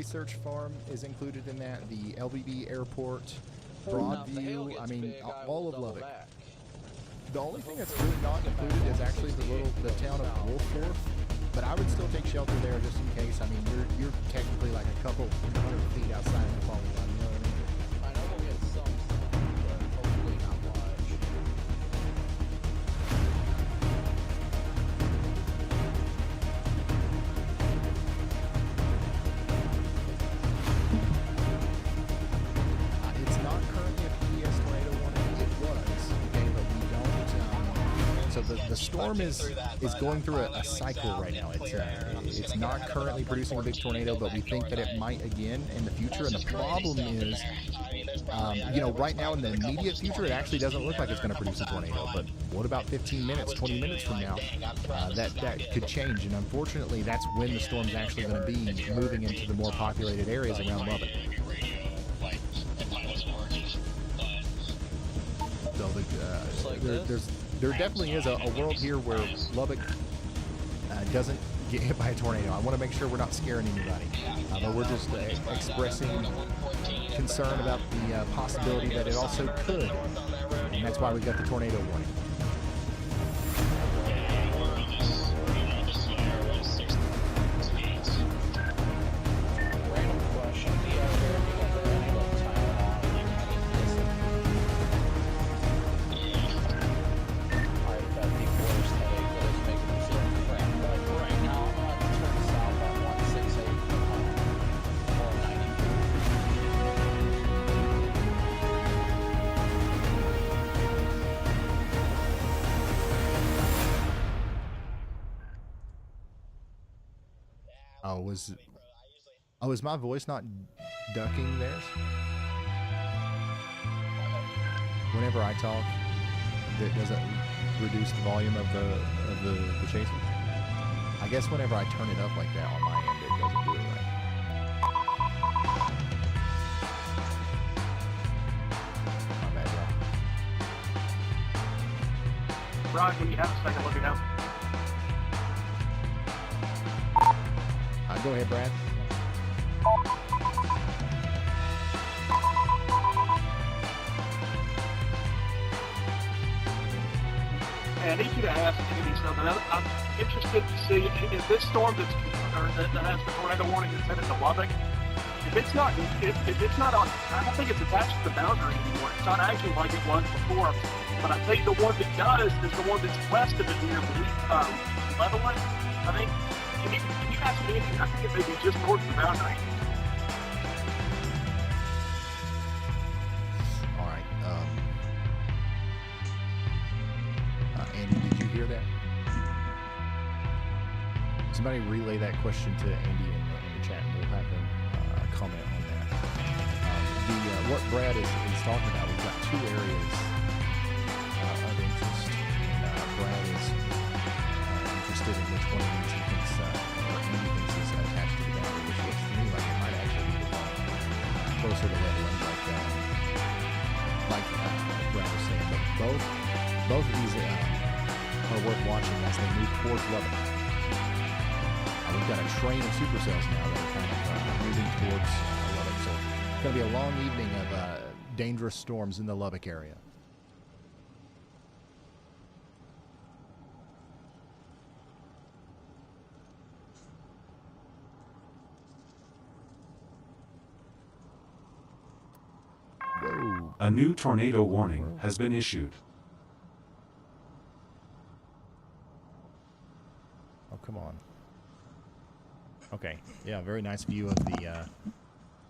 Research Farm is included in that. The LBB Airport, Broadview. I mean, all of Lubbock. The only thing that's really not included is actually the town of Wolfforth. But I would still take shelter there just in case. I mean, you're technically like a couple 100 feet outside of the fault line. You know what I mean? I know we'll get some stuff, but hopefully not much. It's not currently a PES tornado warning. It was, okay, but we don't. So the storm is going through a cycle right now. It's not currently producing a big tornado, but we think that it might again in the future. And the problem is, right now in the immediate future, it actually doesn't look like it's going to produce a tornado. But what about 15 minutes, 20 minutes from now? That could change. And unfortunately, that's when the storm's actually going to be moving into the more populated areas around Lubbock. So there definitely is a world here where Lubbock doesn't get hit by a tornado. I want to make sure we're not scaring anybody, but we're just expressing concern about the possibility that it also could, and that's why we got the tornado warning. Is my voice not ducking theirs? Whenever I talk, it doesn't reduce the volume of the chaser. I guess whenever I turn it up like that on my end, it doesn't do it right. My bad, bro. Ron, can you have a second? Let me know. Go ahead, Brad. Hey, I need you to ask Andy something. I'm interested to see if this storm that has the tornado warning that's headed to Lubbock, if it's not on, I don't think it's attached to the boundary anymore. It's not acting like it was before. But I think the one that does is the one that's west of it near Levelland. I think. Can you ask me anything? I think it may be just north of the boundary. All right. Andy, did you hear that? Somebody relay that question to Andy in the chat, and we'll have him comment on that. What Brad is talking about, we've got two areas of interest, and Brad is interested in which one of these he thinks is attached to the boundary, which looks to me like it might actually be the one closer to Levelland, like Brad was saying. But both of these are worth watching as they move towards Lubbock. We've got a train of supercells now that are kind of moving towards Lubbock. So it's going to be a long evening of dangerous storms in the Lubbock area. Whoa. A new tornado warning has been issued. Oh, come on. Okay, yeah, very nice view of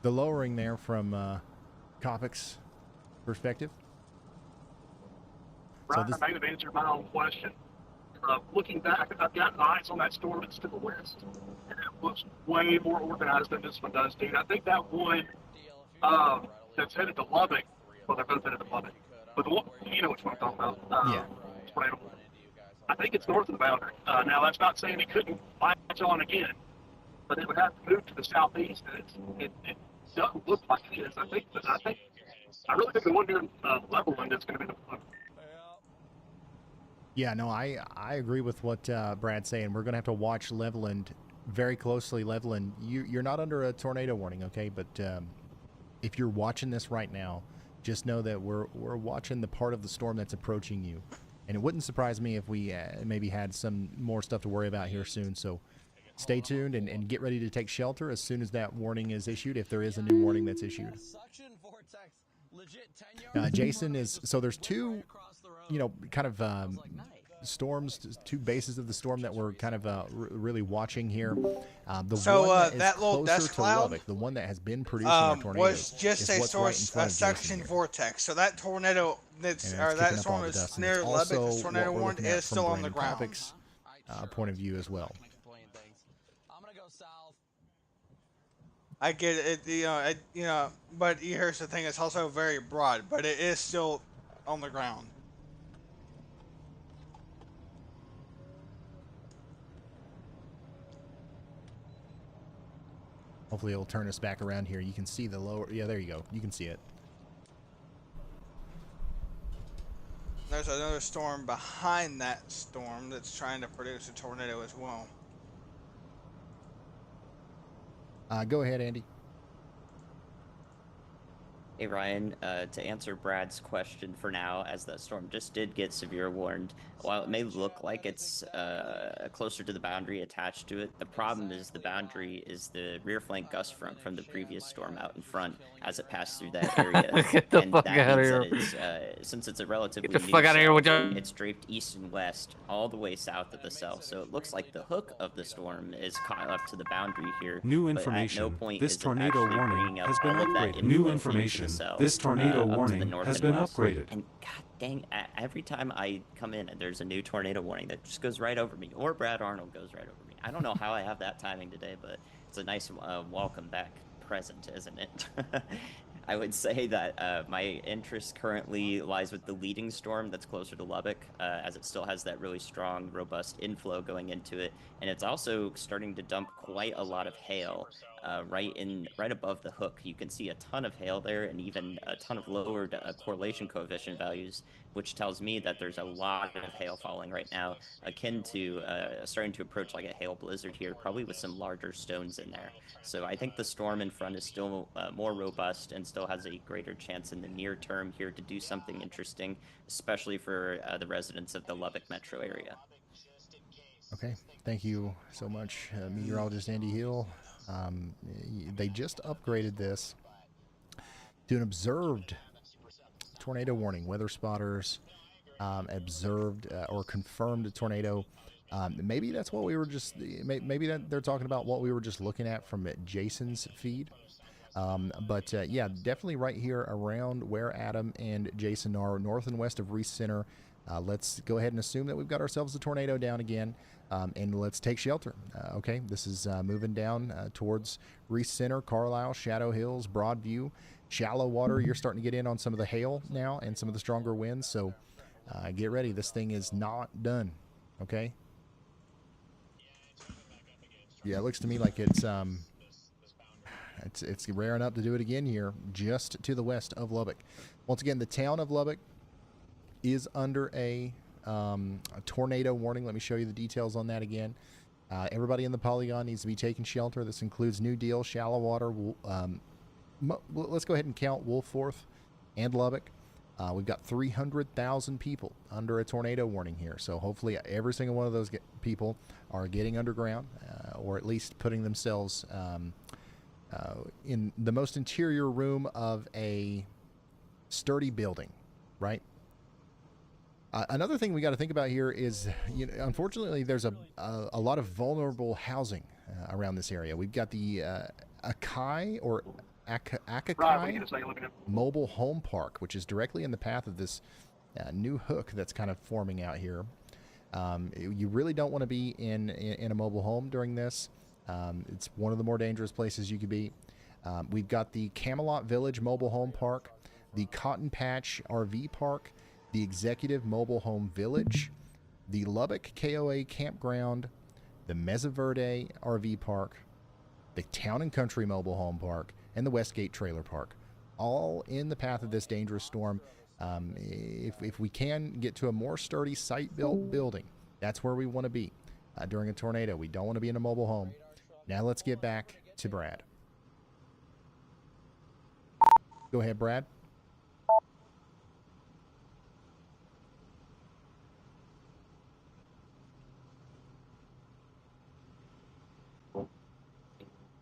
the lowering there from Kopic's perspective. Brian, so I might have answered my own question. Looking back, I've got eyes on that storm that's to the west, and it looks way more organized than this one does, dude. I think that one that's headed to Lubbock, well, they're both headed to Lubbock, but the one, you know which one I'm talking about. Yeah. I think it's north of the boundary. Now, that's not saying it couldn't latch on again, but it would have to move to the southeast, and it doesn't look like it is. I really think the one near Levelland is going to be the one. Yeah, no, I agree with what Brad's saying. We're going to have to watch Levelland very closely, Levelin, you're not under a tornado warning, okay? But if you're watching this right now, just know that we're watching the part of the storm that's approaching you. And it wouldn't surprise me if we maybe had some more stuff to worry about here soon. So stay tuned and get ready to take shelter as soon as that warning is issued, if there is a new warning that's issued. Jason is, so there's two, kind of storms, two bases of the storm that we're kind of really watching here. The So, one that is that little closer dust to cloud, Lubbock, the one that has been producing a tornado, was just is a what's right in source front of Jason suction here. vortex. So that tornado that's And or it's that kicking up all storm the is dust, and near it's Lubbock. also This tornado what we're warning looking at is from still on the Brandon ground. Topic's, point of view as well. I'm gonna go south. I get it, but here's the thing: it's also very broad, but it is still on the ground. Hopefully it'll turn us back around here. You can see the lower, yeah, there you go. You can see it. There's another storm behind that storm that's trying to produce a tornado as well. Go ahead, Andy. Hey Ryan, to answer Brad's question for now, as the storm just did get severe warned, while it may look like it's closer to the boundary attached to it, the problem is the boundary is the rear flank gust front from the previous storm out in front as it passed through that area. Get the and fuck that outta means here. that it's, since it's a relatively Get the new fuck outta here cell, with your- it's draped east and west all the way south of the cell. So it looks like the hook of the storm is caught up to the boundary here. New but at no information. point This is it tornado actually warning bringing up has been all of that upgraded. New influence into the information. cell, This tornado up to the warning north has and been west. upgraded. And god dang, every time I come in and there's a new tornado warning that just goes right over me, or Brad Arnold goes right over me. I don't know how I have that timing today, but it's a nice welcome back present, isn't it? I would say that my interest currently lies with the leading storm that's closer to Lubbock, as it still has that really strong, robust inflow going into it, and it's also starting to dump quite a lot of hail right above the hook. You can see a ton of hail there, and even a ton of lowered correlation coefficient values, which tells me that there's a lot of hail falling right now, akin to starting to approach like a hail blizzard here, probably with some larger stones in there. So I think the storm in front is still more robust and still has a greater chance in the near term here to do something interesting, especially for the residents of the Lubbock metro area. Okay, thank you so much, meteorologist Andy Hill. They just upgraded this to an observed tornado warning. Weather spotters observed or confirmed a tornado. Maybe that's what we were just, maybe that they're talking about what we were just looking at from Jason's feed. But yeah, definitely right here around where Adam and Jason are, north and west of Reese Center. Let's go ahead and assume that we've got ourselves a tornado down again, and let's take shelter. Okay, this is moving down towards Reese Center, Carlisle, Shadow Hills, Broadview, Shallow Water. You're starting to get in on some of the hail now and some of the stronger winds, so get ready. This thing is not done, okay? Yeah, it looks to me like it's raring up to do it again here, just to the west of Lubbock. Once again, the town of Lubbock is under a tornado warning. Let me show you the details on that again. Everybody in the polygon needs to be taking shelter. This includes New Deal, Shallow Water. Let's go ahead and count Wolfforth and Lubbock. We've got 300,000 people under a tornado warning here. So hopefully every single one of those people are getting underground, or at least putting themselves in the most interior room of a sturdy building, right? Another thing we got to think about here is, unfortunately, there's a lot of vulnerable housing around this area. We've got the Akai or Akakai Mobile Home Park, which is directly in the path of this new hook that's kind of forming out here. You really don't want to be in a mobile home during this. It's one of the more dangerous places you could be. We've got the Camelot Village Mobile Home Park, the Cotton Patch RV Park, the Executive Mobile Home Village, the Lubbock KOA Campground, the Mesa Verde RV Park, the Town and Country Mobile Home Park, and the Westgate Trailer Park, all in the path of this dangerous storm. If we can get to a more sturdy site-built building, that's where we want to be during a tornado. We don't want to be in a mobile home. Now let's get back to Brad. Go ahead, Brad.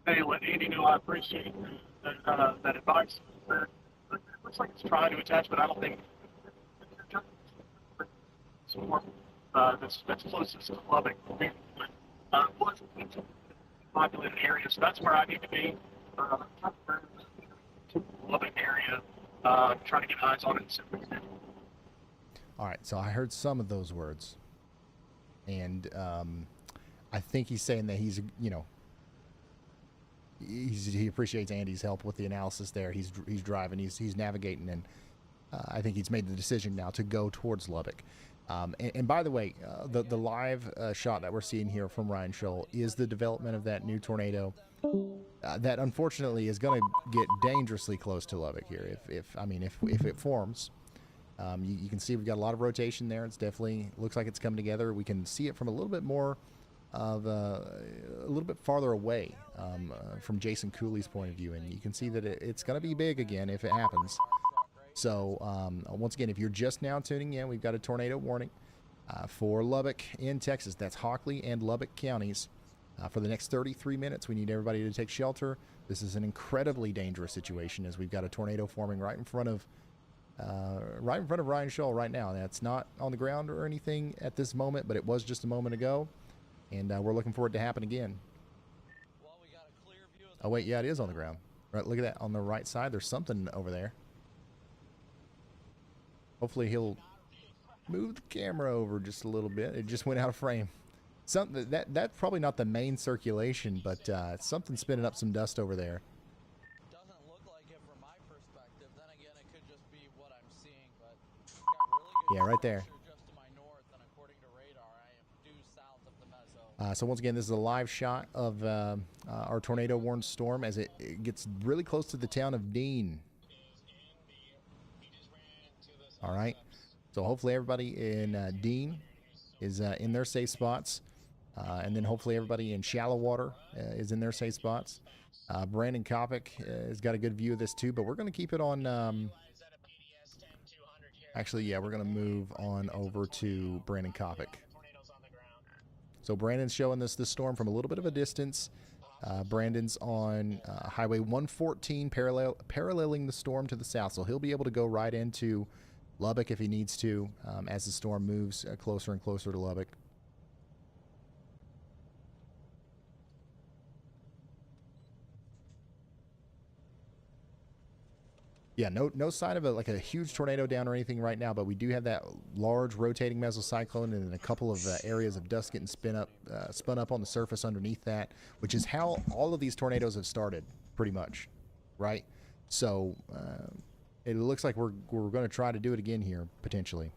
Hey, let Andy know I appreciate that advice. It looks like it's trying to attach, but I don't think it's more that's closest to Lubbock. Plus, it's a populated area, so that's where I need to be. To Lubbock area, trying to get eyes on it. All right, so I heard some of those words, and I think he's saying that he's, you know, he appreciates Andy's help with the analysis there. He's driving, he's navigating, and I think he's made the decision now to go towards Lubbock. And by the way, the live shot that we're seeing here from Ryan Scholl is the development of that new tornado that unfortunately is going to get dangerously close to Lubbock here. If it forms, you can see we've got a lot of rotation there. It's definitely looks like it's coming together. We can see it from a little bit more of a little bit farther away from Jason Cooley's point of view, and you can see that it's going to be big again if it happens. So once again, if you're just now tuning in, we've got a tornado warning for Lubbock in Texas. That's Hockley and Lubbock counties. For the next 33 minutes, we need everybody to take shelter. This is an incredibly dangerous situation as we've got a tornado forming right in front of Ryan Scholl right now. That's not on the ground or anything at this moment, but it was just a moment ago, and we're looking for it to happen again. Oh wait, yeah, it is on the ground. Right, look at that on the right side. There's something over there. Hopefully he'll move the camera over just a little bit. It just went out of frame. Something that's probably not the main circulation, but something spinning up some dust over there. Doesn't look like it from my perspective. Then again, it could just be what I'm seeing, but got really good Yeah, right there. pressure just to my north, and according to radar, I am due south of the meso. So once again, this is a live shot of our tornado warned storm as it gets really close to the town of Dean. All right, so hopefully everybody in Dean is in their safe spots, and then hopefully everybody in shallow water is in their safe spots. Brandon Kopic has got a good view of this too, but we're going to keep it on. Actually, yeah, we're going to move on over to Brandon Kopic. So Brandon's showing us this storm from a little bit of a distance. Brandon's on Highway 114, paralleling the storm to the south, so he'll be able to go right into Lubbock if he needs to as the storm moves closer and closer to Lubbock. Yeah, no sign of like a huge tornado down or anything right now, but we do have that large rotating mesocyclone and then a couple of areas of dust getting spun up on the surface underneath that, which is how all of these tornadoes have started, pretty much, right? So it looks like we're going to try to do it again here, potentially.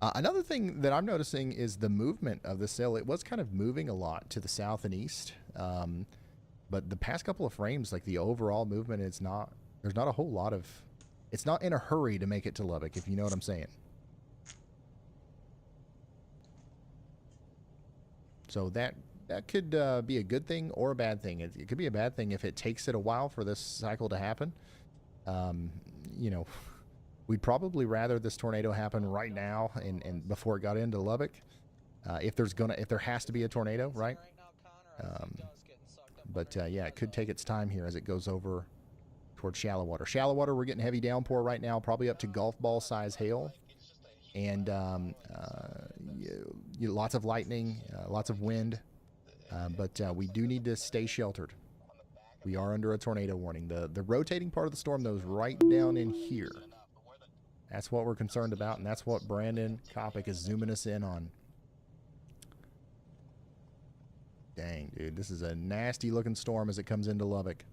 Another thing that I'm noticing is the movement of the cell. It was kind of moving a lot to the south and east, but the past couple of frames, like the overall movement, there's not a whole lot of, it's not in a hurry to make it to Lubbock, if you know what I'm saying. So that could be a good thing or a bad thing. It could be a bad thing if it takes it a while for this cycle to happen. You know, we'd probably rather this tornado happen right now and before it got into Lubbock. If there has to be a tornado, right? But yeah, it could take its time here as it goes over towards shallow water. Shallow water, we're getting heavy downpour right now, probably up to golf ball size hail, and lots of lightning, lots of wind. But we do need to stay sheltered. We are under a tornado warning. The rotating part of the storm, though, is right down in here. That's what we're concerned about, and that's what Brandon Kopic is zooming us in on. Dang, dude, this is a nasty looking storm as it comes into Lubbock.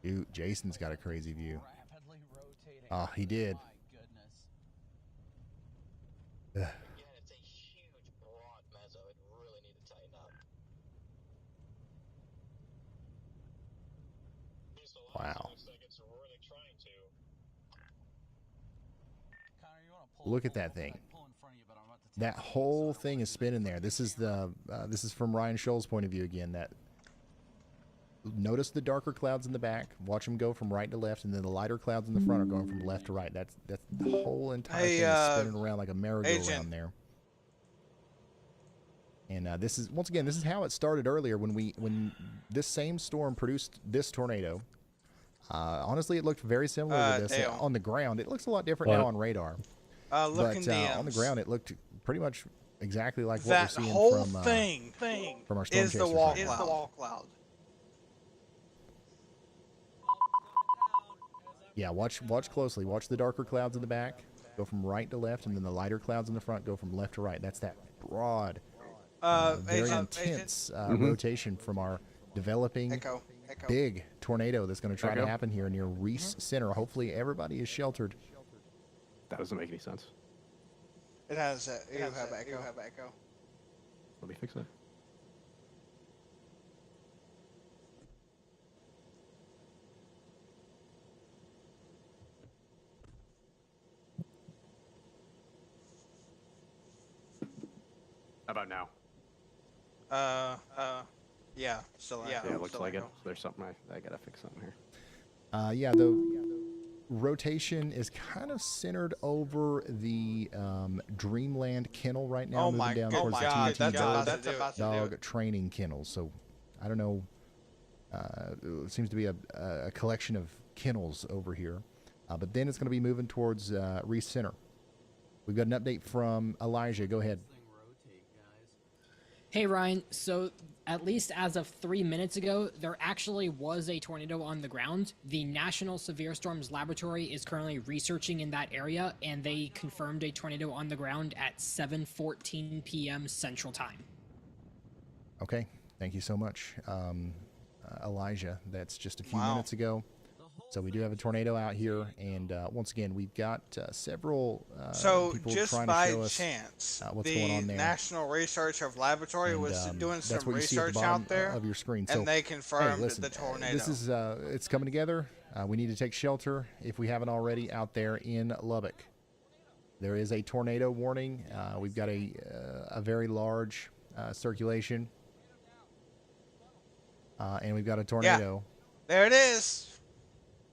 Dude, Jason's got a crazy view. Rapidly rotating. Oh, he did. My goodness. Ugh. Yeah, it's a huge, broad meso. It really need to tighten up. Wow. Looks like it's really trying to. Connor, you want to pull Look at that thing. pull in front of you, but I'm about to That whole thing is spinning there. This is the this is from Ryan Scholl's point of view again. That notice the darker clouds in the back. Watch them go from right to left, and then the lighter clouds in the front are going from left to right. That's the whole entire Hey, thing is spinning around like a merry-go-round Agent. there. And this is once again, this is how it started earlier when this same storm produced this tornado. Honestly, it looked very similar to this Dale. on the ground. It looks a lot different now on radar. Look in But DMs. on the ground, it looked pretty much exactly like what that we're seeing whole from thing from our storm is the chasers wall right now. cloud. Yeah, watch closely. Watch the darker clouds in the back go from right to left, and then the lighter clouds in the front go from left to right. That's that broad, very intense rotation from our developing Echo. big tornado that's going to try to happen here near Reese Center. Hopefully, everybody is sheltered. That doesn't make any sense. It has you have echo. Let me fix it. How about now? Yeah, still Yeah, echo. it looks still like it. echo. There's something I gotta fix something here. Yeah, the rotation is kind of centered over the Dreamland kennel right now, Oh moving my down god, towards the that's TNT about dog, to do it. dog training kennels. So I don't know. It seems to be a collection of kennels over here. But then it's going to be moving towards Reese Center. We've got an update from Elijah. Go ahead. Hey Ryan, so at least as of 3 minutes ago, there actually was a tornado on the ground. The National Severe Storms Laboratory is currently researching in that area, and they confirmed a tornado on the ground at 7:14 p.m. Central Time. Okay. Thank you so much, Elijah. That's just a few Wow. minutes ago. So we do have a tornado out here, and once again, we've got several So people just trying by to show us chance, what's the going on there. National Research of Laboratory And, was doing that's some what you see at the research bottom out there, of your screen. and So, they confirmed hey, listen, the tornado. this is it's coming together. We need to take shelter if we haven't already out there in Lubbock. There is a tornado warning. We've got a very large circulation, and we've got a tornado. There it is.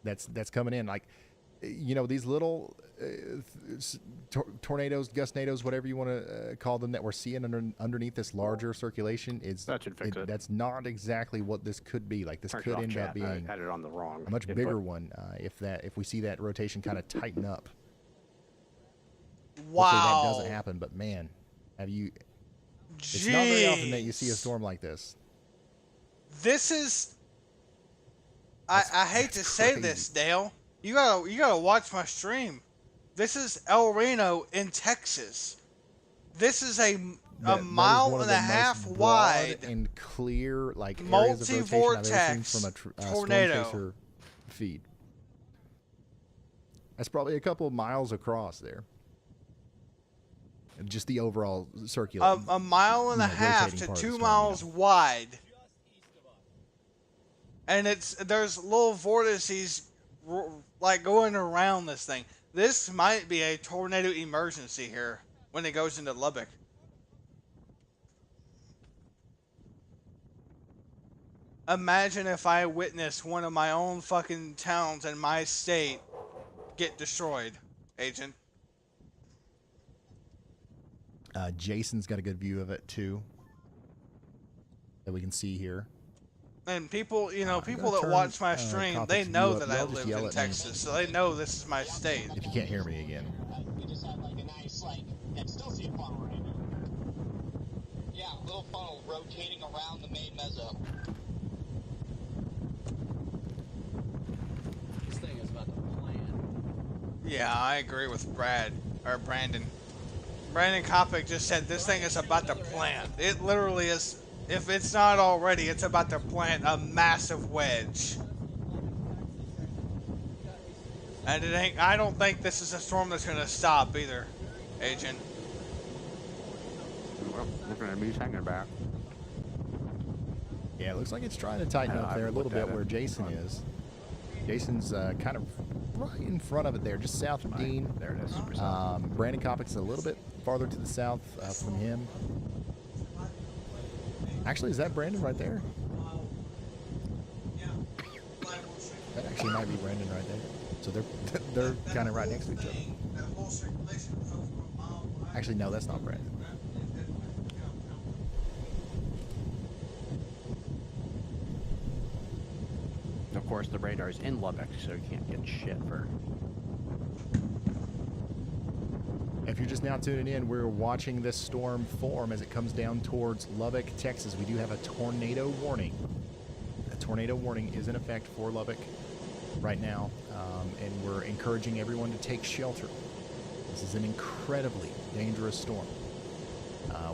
That's coming in. Like, you know, these little tornadoes, gustnadoes, whatever you want to call them, that we're seeing underneath this larger circulation. That should fix it. That's not exactly what this could be. Like, this Turned could it off, end chat. up being I had it on the wrong. a much input. bigger one if we see that rotation kind of tighten up. Wow. Hopefully that doesn't happen. But man, it's not very often that you see a Jeez. storm like this. This is. I hate to say crazy. this, Dale. You gotta watch my stream. This is El Reno in Texas. This is a That is mile one of and the a most half broad wide. and clear like areas of rotation I've ever seen Multi-vortex from a storm tornado. chaser feed. That's probably a couple of miles across there. Just the overall circulation. A mile and a half rotating to part of the 2 storm, miles wide. And there's little vortices like going around this thing. This might be a tornado emergency here when it goes into Lubbock. Imagine if I witnessed one of my own fucking towns in my state get destroyed, Agent. Jason's got a good view of it too, that we can see here. And people, you know, I'm people gonna that turn, watch my stream, they Coppic's know view up. that I Y'all just live yell in at me Texas, so they know this is my state. if you can't hear me again. We just had like a nice, I still see a funnel right now. Yeah, little funnel rotating around the main meso. This thing is about to plan. Yeah, I agree with Brandon. Brandon Kopic just said this thing is about to plant. It literally is. If it's not already, it's about to plant a massive wedge. And it ain't. I don't think this is a storm that's gonna stop either, Agent. Well, looking at me hanging back. Yeah, it looks like it's trying to tighten I up there a haven't little looked bit at it. where Jason is. Jason's kind of right in front of it there, just south of Dean. There it is. Super soft. Brandon Kopic's a little bit farther to the south from him. Actually, is that Brandon right there? That actually might be Brandon right there. So they're kind of right next to each other. Actually, no, that's not Brandon. Of course, the radar's in Lubbock, so you can't get shit for. If you're just now tuning in, we're watching this storm form as it comes down towards Lubbock, Texas. We do have a tornado warning. A tornado warning is in effect for Lubbock right now, and we're encouraging everyone to take shelter. This is an incredibly dangerous storm.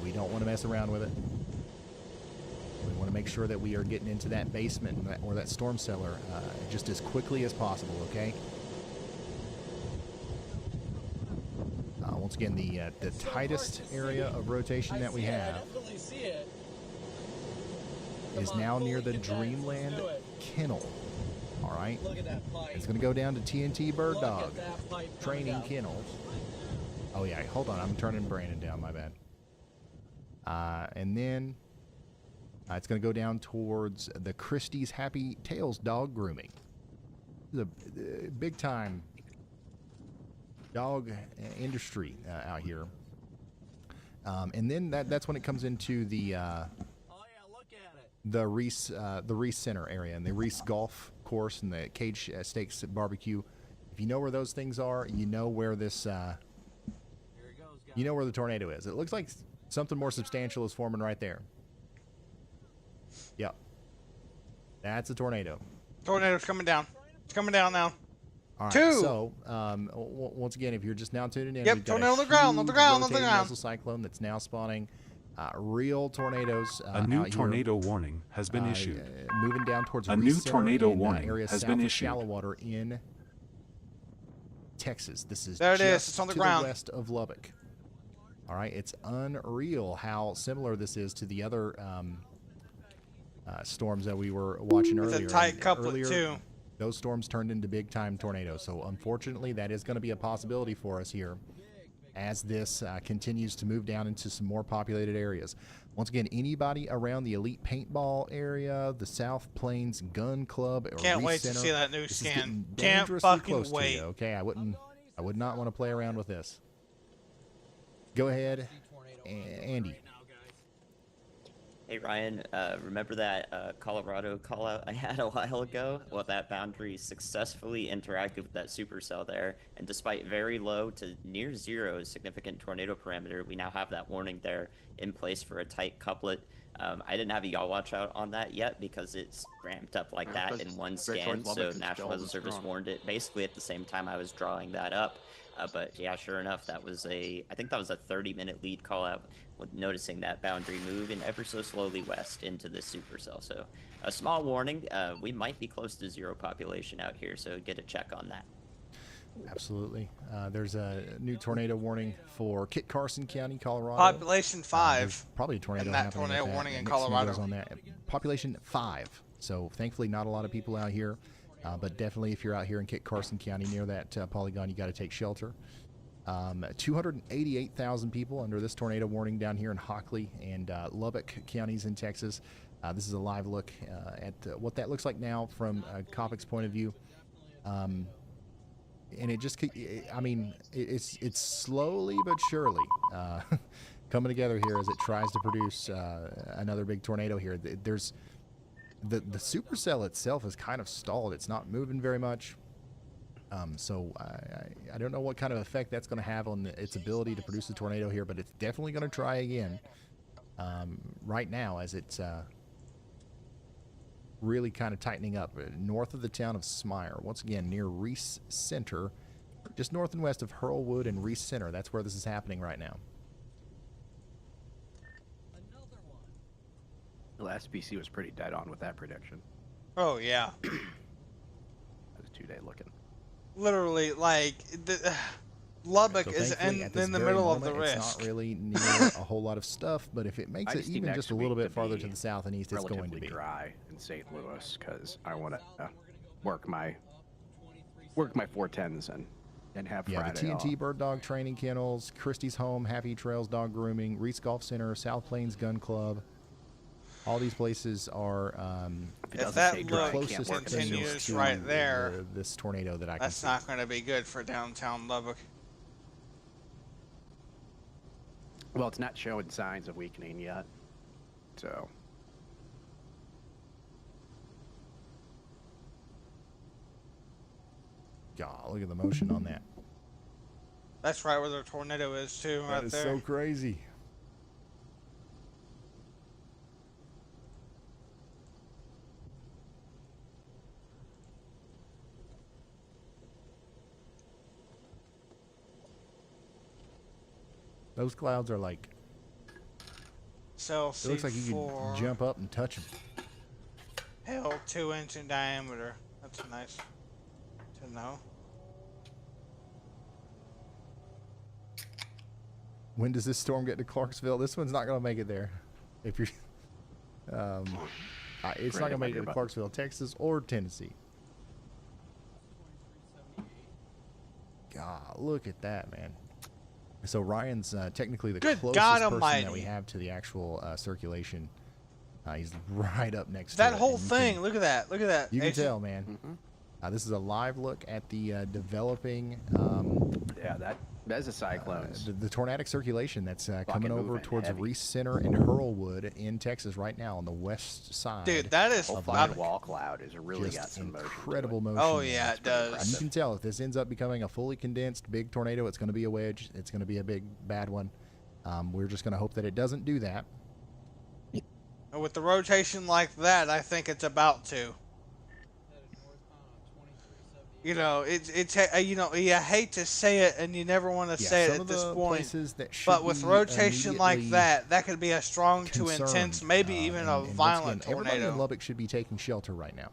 We don't want to mess around with it. We want to make sure that we are getting into that basement or that storm cellar just as quickly as possible, okay? Once again, the tightest area of rotation that we have is now near the Dreamland Kennel. All right, it's going to go down to TNT Bird Dog Training Kennels. Oh yeah, hold on, I'm turning Brandon down. My bad. And then it's going to go down towards the Christie's Happy Tails Dog Grooming. This is a big time dog industry out here. And then that's when it comes into the Reese Center area and the Reese Golf Course and the Cage Steaks Barbecue. If you know where those things are, you know where this you know where the tornado is. It looks like something more substantial is forming right there. Yep, that's a tornado. Tornado's coming down. It's coming down now. All right, Two. so once again, if you're just now tuning in, Yep, we've got tornado a on the ground, on the huge ground, on the rotating ground. mesocyclone that's now spawning real tornadoes. A new out here, tornado warning has been issued. moving down towards A Reese new Center tornado and, warning area has south been of issued. Shallow Water in Texas. This is There it just is. It's on the to ground. the west of Lubbock. All right, it's unreal how similar this is to the other storms that we were watching It's earlier. a tight And couplet earlier, too. those storms turned into big time tornadoes. So unfortunately, that is going to be a possibility for us here as this continues to move down into some more populated areas. Once again, anybody around the Elite Paintball area, the South Plains Gun Club, or Can't Reese wait to Center, see that new this is scan. getting Can't dangerously fucking close to wait. you, okay, I would not want to play around with this. Go ahead, Andy. Hey Ryan, remember that Colorado call out I had a while ago? Well, that boundary successfully interacted with that supercell there, and despite very low to near zero significant tornado parameter, we now have that warning there in place for a tight couplet. I didn't have a y'all watch out on that yet because it's ramped up like that in one scan, so National Weather Service warned it basically at the same time I was drawing that up. But yeah, sure enough, that was I think that was a 30-minute lead call out with noticing that boundary moving ever so slowly west into this supercell. So a small warning, we might be close to zero population out here, so get a check on that. Absolutely. There's a new tornado warning for Kit Carson County, Colorado. Population 5. There's probably a tornado And that happening tornado with warning in Nick Singles Colorado. on that. Population 5. So thankfully not a lot of people out here. But definitely if you're out here in Kit Carson County near that polygon, you got to take shelter. 288,000 people under this tornado warning down here in Hockley and Lubbock counties in Texas. This is a live look at what that looks like now from Copic's point of view. And it just, I mean, it's slowly but surely coming together here as it tries to produce another big tornado here. There's the supercell itself is kind of stalled. It's not moving very much. So I don't know what kind of effect that's going to have on its ability to produce a tornado here, but it's definitely going to try again right now as it's really kind of tightening up north of the town of Smyre. Once again, near Reese Center, just north and west of Hurlwood and Reese Center. That's where this is happening right now. The last PC was pretty dead on with that prediction. Oh yeah. That was 2-day looking. Literally, like Lubbock So is thankfully, in at this the very middle of the moment, risk. It's not really near a whole lot of stuff, but if it makes I it just need even next just a little week bit to farther be to the south and east, it's going to relatively be. dry in St. Louis because I want to work my 410s And have Yeah, Friday the TNT off. Bird Dog Training Kennels, Christie's Home, Happy Trails Dog Grooming, Reese Golf Center, South Plains Gun Club. All these places are If it If doesn't that stay look dry, you can't closest work it things continues to right there, this tornado that I can That's see. not going to be good for downtown Lubbock. Well, it's not showing signs of weakening yet. So, God, look at the motion on that. That's right where the tornado is too, That right is there. so crazy. Those clouds are like, Cell it looks like you C4, could jump up and touch them. hell 2-inch in diameter. That's nice to know. When does this storm get to Clarksville? This one's not going to make it there. If you're, it's not going to make it to Clarksville, Texas, or Tennessee. God, look at that, man. So Ryan's technically the Good closest God person that Almighty. we have to the actual circulation. He's right up next to That it, whole and you thing, can- look at that. Look at that. You can Agent. tell, man. This is a live look at the developing yeah, that's a cyclone. the tornadic circulation that's coming over moving towards heavy. Reese Center and Hurlwood in Texas right now on the west side. Dude, that is Hopefully, I'm- the wall cloud has really got just some motion. incredible motion. Oh, man. yeah, It's it pretty does. impressive. You can tell if this ends up becoming a fully condensed big tornado, it's going to be a wedge. It's going to be a big bad one. We're just going to hope that it doesn't do that. And with the rotation like that, I think it's about to. You know, it's you know, you hate to say it, and you never want to Yeah, say it some at of this the point. places that should But with be rotation like immediately that could be a strong to concerned, intense, maybe even and a once violent again, everybody in tornado. Lubbock should be taking shelter right now.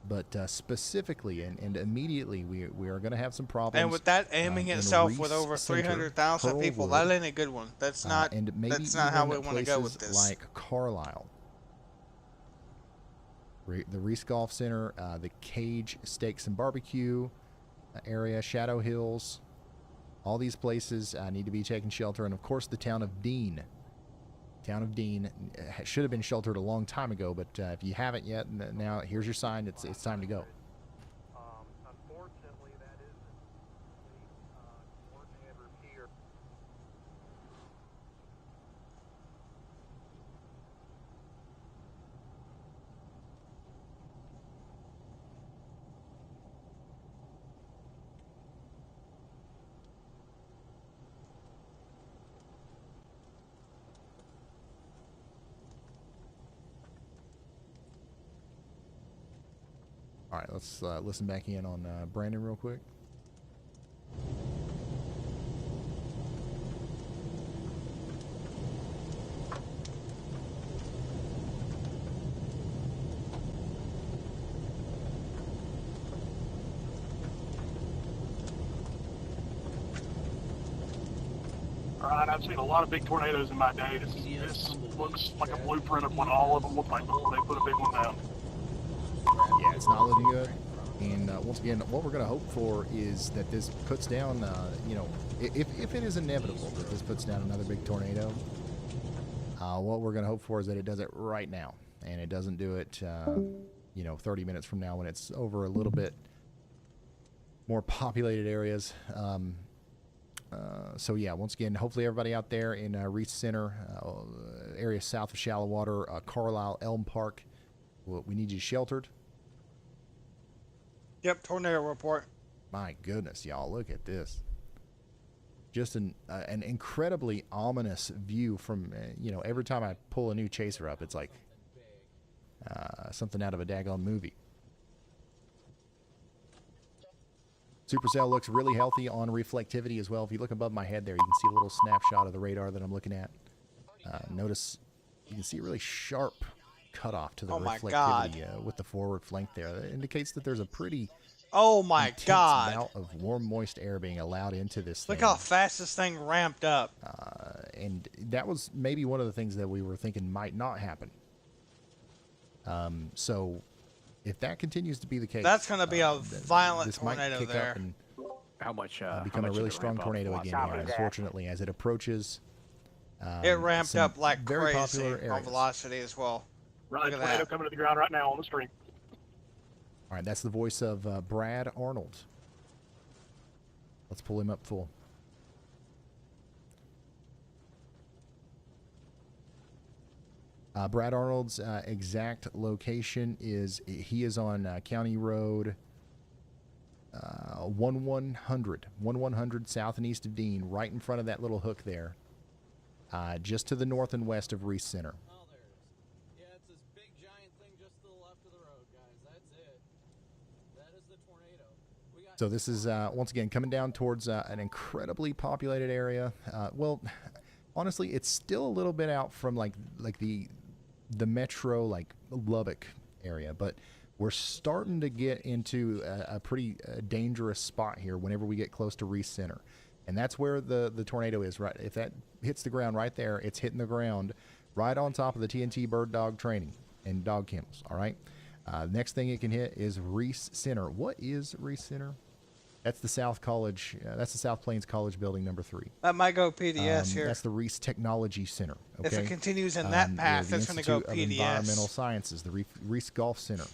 But specifically and immediately, we are going to have some problems. And with that aiming in itself with Reese over Center, 300,000 people, that Hurlwood, ain't a good one. That's not. and maybe That's not how we even want to go with places this. like Carlisle. The Reese Golf Center, the Cage Steaks and Barbecue area, Shadow Hills, all these places need to be taking shelter, and of course the town of Dean. Town of Dean should have been sheltered a long time ago, but if you haven't yet, now here's your sign. It's time to go. Unfortunately, that is the coordinator here. All right, let's listen back in on Brandon real quick. All right, I've seen a lot of big tornadoes in my day. This looks like a blueprint of what all of them look like before they put a big one down. Yeah, it's not looking good. And once again, what we're going to hope for is that this puts down, you know, if it is inevitable that this puts down another big tornado, what we're going to hope for is that it does it right now. And it doesn't do it, you know, 30 minutes from now when it's over a little bit more populated areas. So yeah, once again, hopefully everybody out there in Reese Center, area south of Shallow Water, Carlisle, Elm Park, we need you sheltered. Yep, tornado report. My goodness, y'all, look at this. Just an incredibly ominous view from, you know, every time I pull a new chaser up, it's like something out of a daggone movie. Supercell looks really healthy on reflectivity as well. If you look above my head there, you can see a little snapshot of the radar that I'm looking at. Notice you can see a really sharp cutoff to the Oh my reflectivity with the forward flank there. That indicates that there's a pretty Oh my intense God! amount of warm, moist air being allowed into this Look thing. how fast this thing ramped up. And that was maybe one of the things that we were thinking might not happen. So if that continues to be the case, That's gonna be a violent this might tornado kick there. up and how much become a did really it strong ramp up tornado velocity? again here. Unfortunately, as it approaches, It ramped some up like very crazy popular on areas. velocity as well. Right, Look at tornado that. coming to the ground right now on the stream. All right, that's the voice of Brad Arnold. Let's pull him up full. Brad Arnold's exact location is, he is on County Road 1100 south and east of Dean, right in front of that little hook there, just to the north and west of Reese Center. Oh, there it is. Yeah, it's this big giant thing just to the left of the road, guys. That's it. That is the tornado. We got So this is, once again, coming down towards an incredibly populated area. Well, honestly, it's still a little bit out from like the metro, like Lubbock area, but we're starting to get into a pretty dangerous spot here whenever we get close to Reese Center. And that's where the tornado is, right? If that hits the ground right there, it's hitting the ground right on top of the TNT bird dog training and dog kennels, all right? Next thing it can hit is Reese Center. What is Reese Center? That's the South College, that's the South Plains College building number 3. That might go PDS here. That's the Reese Technology Center. Okay? If it continues in that path, the it's going to go Institute of PDS. Environmental Sciences, the Reese Golf Center.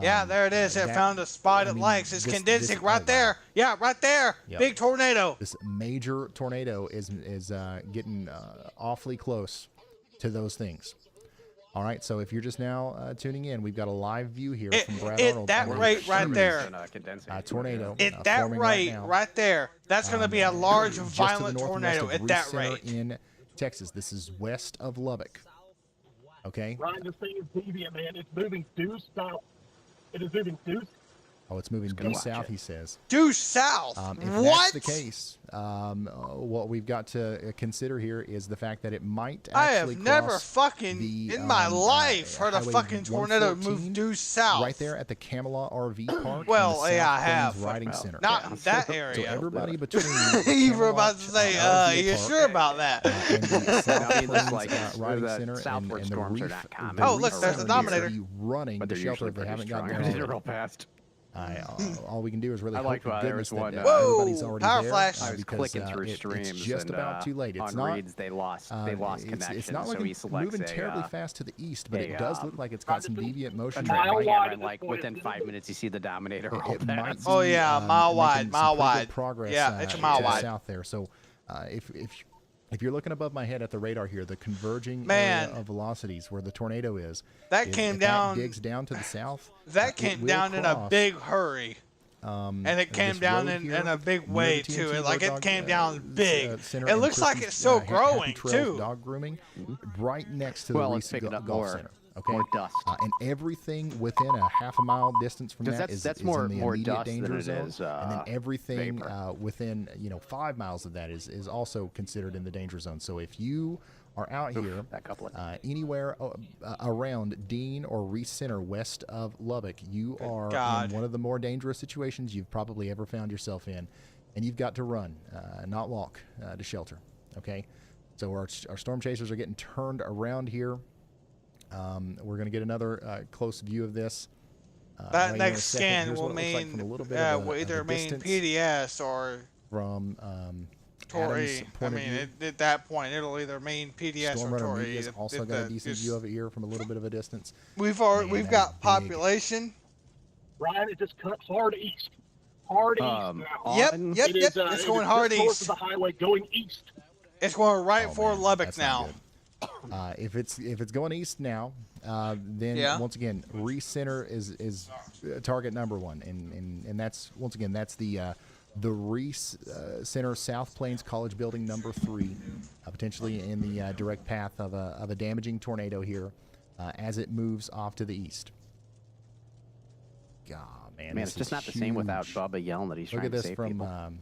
Yeah, there it is. It that- found a spot I it mean, likes. It's this- condensing this- right oh, there. wow. Yeah, right there. Yep. Big tornado. This major tornado is getting awfully close to those things. All right, so if you're just now tuning in, we've got a live view here from Brad Arnold. that on a rate right there. tornado. At that forming rate now. right there. That's going to be a large, Just to the violent north and west tornado of at Reese that Center rate. in Texas. This is west of Lubbock. Okay. Ryan, this thing is deviant, man. It's moving due south. It is moving due. Oh, it's moving gonna due watch south, it. he says. Due south. If What? that's the case, what we've got to consider here is the fact that it might I actually have never cross fucking the, in my life heard a Highway fucking tornado move 114 due south. right there at the Camelot RV Park. Well, and the yeah, South I have. Plains Riding Center. Not in that So area. everybody between You were about to Camelot, say, RV you Park, sure about that? and the South I mean, Plains it's like Riding the Center southward and the storms are Reef, not common. the Oh, look, Reef there's the Center needs to Dominator. be running But to they're shelter usually if they pretty haven't strong. gotten They there did already. real fast. All we can do is really I hope liked to why there goodness was one, that Whoa, everybody's already power there. flash. I was because, clicking through it's streams just and, about too late. It's on not. reads they lost connection. It's not so looking he selects moving a, terribly fast to the east, but a, it does look like it's got some deviant a motion. track mile by wide hand, at and this like point. within 5 minutes you see the Dominator roll It might past. Oh, be, yeah, mile wide, making mile some pretty wide. good progress, Yeah, it's a to mile the wide. south there. So, if you're looking above my head at the radar here, the converging Man. area of velocities where the tornado is, That came if down- That digs down to the south. That it came will down in a cross, big hurry. And it came this down road in here a big near way, the too. TNT It, like, Bird it Dog, came down big. center It and looks like Christie's, it's still Happy growing, Trails too. Dog grooming, right next to the Well, Reese it's picking up Golf more- Center. Okay, more dust. And everything within a half a mile distance from 'Cause that that's is more- in the more immediate dust than danger it zone, is, and then everything vapor. within 5 miles of that is also considered in the danger zone. So if you are out here that couplet. anywhere around Dean or Reese Center west of Lubbock, you are God. in one of the more dangerous situations you've probably ever found yourself in, and you've got to run, not walk, to shelter. Okay, so our storm chasers are getting turned around here. We're going to get another close view of this. That right here in a next second. scan Here's will what it looks like mean, from a little bit of will a either mean distance PDS or from Adam's Tory. I point of mean, view. at that point, it'll either mean PDS Storm or Runner Tory. Media's also got a decent view of it here from a little bit of a distance. We've Man, we've that got is big. population. Ryan, it just cut hard east. Hard east now. Yep, on- yep, It yep. is, It's it going is hard just north east. of the highway going east. It's going right Oh, for man, Lubbock that's not now. good. If it's going east now, then Yeah. once again, Reese Center is target number one, and that's once again that's the Reese Center South Plains College building number 3, potentially in the direct path of a damaging tornado here as it moves off to the east. God, man, Man, this it's just is not the same without huge. Bubba yelling that he's Look trying at to this save from people.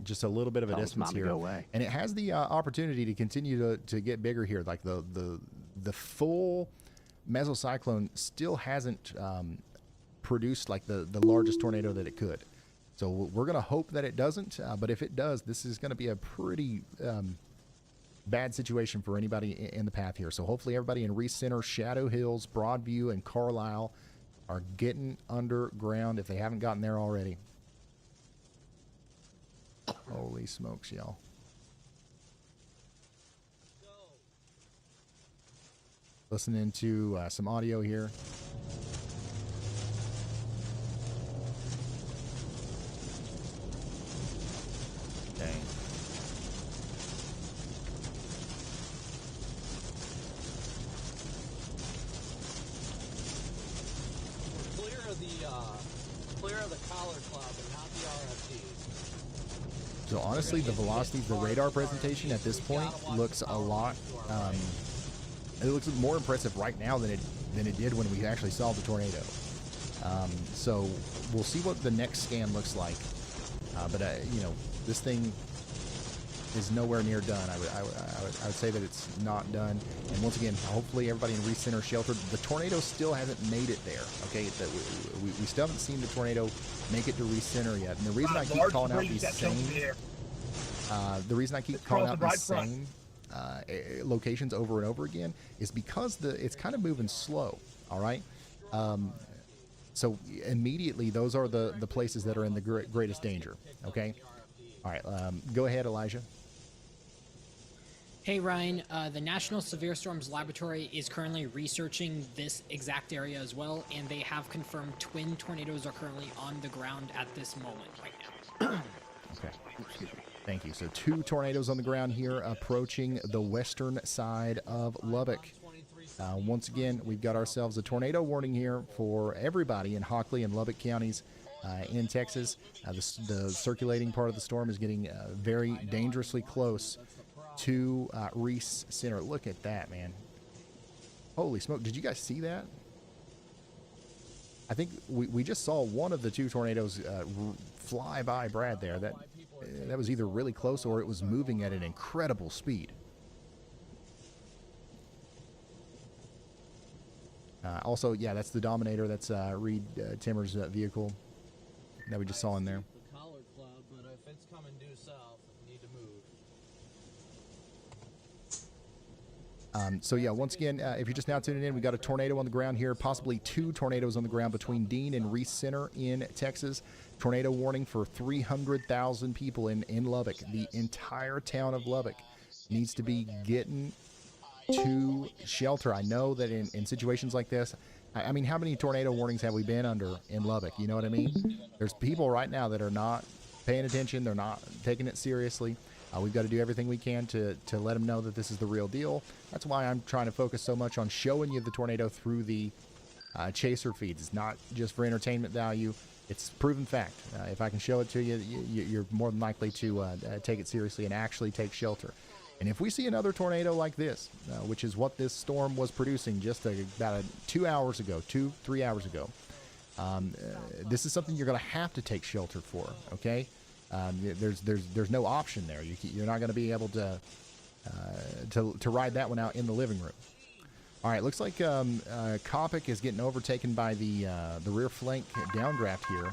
just a little bit of a Tell his distance mom to here, go away. and it has the opportunity to continue to get bigger here. Like the full mesocyclone still hasn't produced like the largest tornado that it could. So we're gonna hope that it doesn't. But if it does, this is gonna be a pretty bad situation for anybody in the path here. So hopefully everybody in Reese Center, Shadow Hills, Broadview, and Carlisle are getting underground if they haven't gotten there already. Holy smokes, y'all. Listening to some audio here. Dang. Clear of the collar club and not the RFDs. So honestly, the velocity of the radar presentation at this point looks a lot. It looks more impressive right now than it did when we actually saw the tornado. So we'll see what the next scan looks like. But you know, this thing is nowhere near done. I would say that it's not done. And once again, hopefully everybody in recenter sheltered. The tornado still hasn't made it there. Okay, we still haven't seen the tornado make it to recenter yet. And the reason I keep calling out these same, locations over and over again is because it's kind of moving slow. All right. So immediately those are the places that are in the greatest danger. Okay. All right. Go ahead, Elijah. Hey Ryan, the National Severe Storms Laboratory is currently researching this exact area as well, and they have confirmed twin tornadoes are currently on the ground at this moment right now. Okay. Excuse me. Thank you. So 2 tornadoes on the ground here approaching the western side of Lubbock. Once again, we've got ourselves a tornado warning here for everybody in Hockley and Lubbock counties in Texas. The circulating part of the storm is getting very dangerously close to Reese Center. Look at that, man. Holy smoke. Did you guys see that? I think we just saw one of the 2 tornadoes fly by Brad there. That was either really close or it was moving at an incredible speed. Also, yeah, that's the Dominator. That's Reed Timmer's vehicle that we just saw in there. The collar club, but if it's coming due south, we need to move. So yeah, once again, if you're just now tuning in, we got a tornado on the ground here, possibly 2 tornadoes on the ground between Dean and Reese Center in Texas. Tornado warning for 300,000 people in Lubbock. The entire town of Lubbock needs to be getting to shelter. I know that in situations like this, I mean, how many tornado warnings have we been under in Lubbock? You know what I mean? There's people right now that are not paying attention. They're not taking it seriously. We've got to do everything we can to let them know that this is the real deal. That's why I'm trying to focus so much on showing you the tornado through the chaser feeds. It's not just for entertainment value. It's proven fact. If I can show it to you, you're more than likely to take it seriously and actually take shelter. And if we see another tornado like this, which is what this storm was producing just about 2 hours ago, 2-3 hours ago, this is something you're going to have to take shelter for. Okay, there's no option there. You're not going to be able to ride that one out in the living room. All right, looks like Coppock is getting overtaken by the rear flank downdraft here.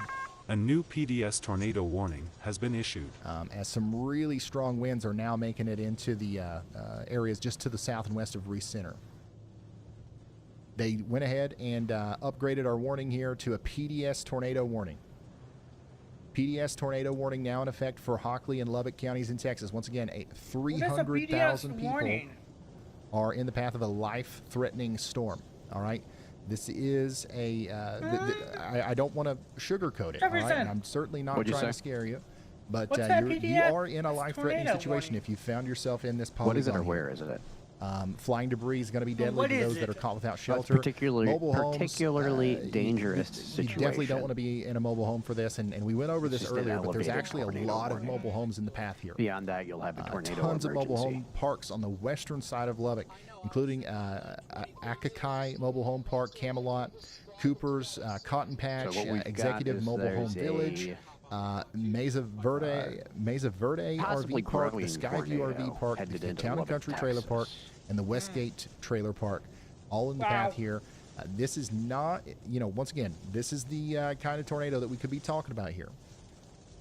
A new PDS tornado warning has been issued. As some really strong winds are now making it into the areas just to the south and west of Reese Center. They went ahead and upgraded our warning here to a PDS tornado warning. PDS tornado warning now in effect for Hockley and Lubbock counties in Texas. Once again, 300,000 people are in the path of a life-threatening storm. All right. This is a, I don't want to sugarcoat it, all right? And I'm certainly not trying to scare you, but you are in a life-threatening situation if you found yourself in this polygon. What is it or where is it? Flying debris is going to be deadly to those that are caught without shelter. Particularly dangerous you situation. definitely don't want to be in a mobile home for this, and we went over this earlier, but there's actually a lot of mobile homes in the path here. Beyond that, you'll have a tornado Tons of mobile emergency. home parks on the western side of Lubbock, including Akakai Mobile Home Park, Camelot, Cooper's, Cotton Patch, So what we've got Executive is Mobile Home there's Village, Mesa Verde possibly RV Park, the growing Skyview tornado RV Park, headed the into Town and Lubbock, Country Trailer Texas. Park, and the Westgate Trailer Park, all in the path here. This is not, once again, this is the kind of tornado that we could be talking about here.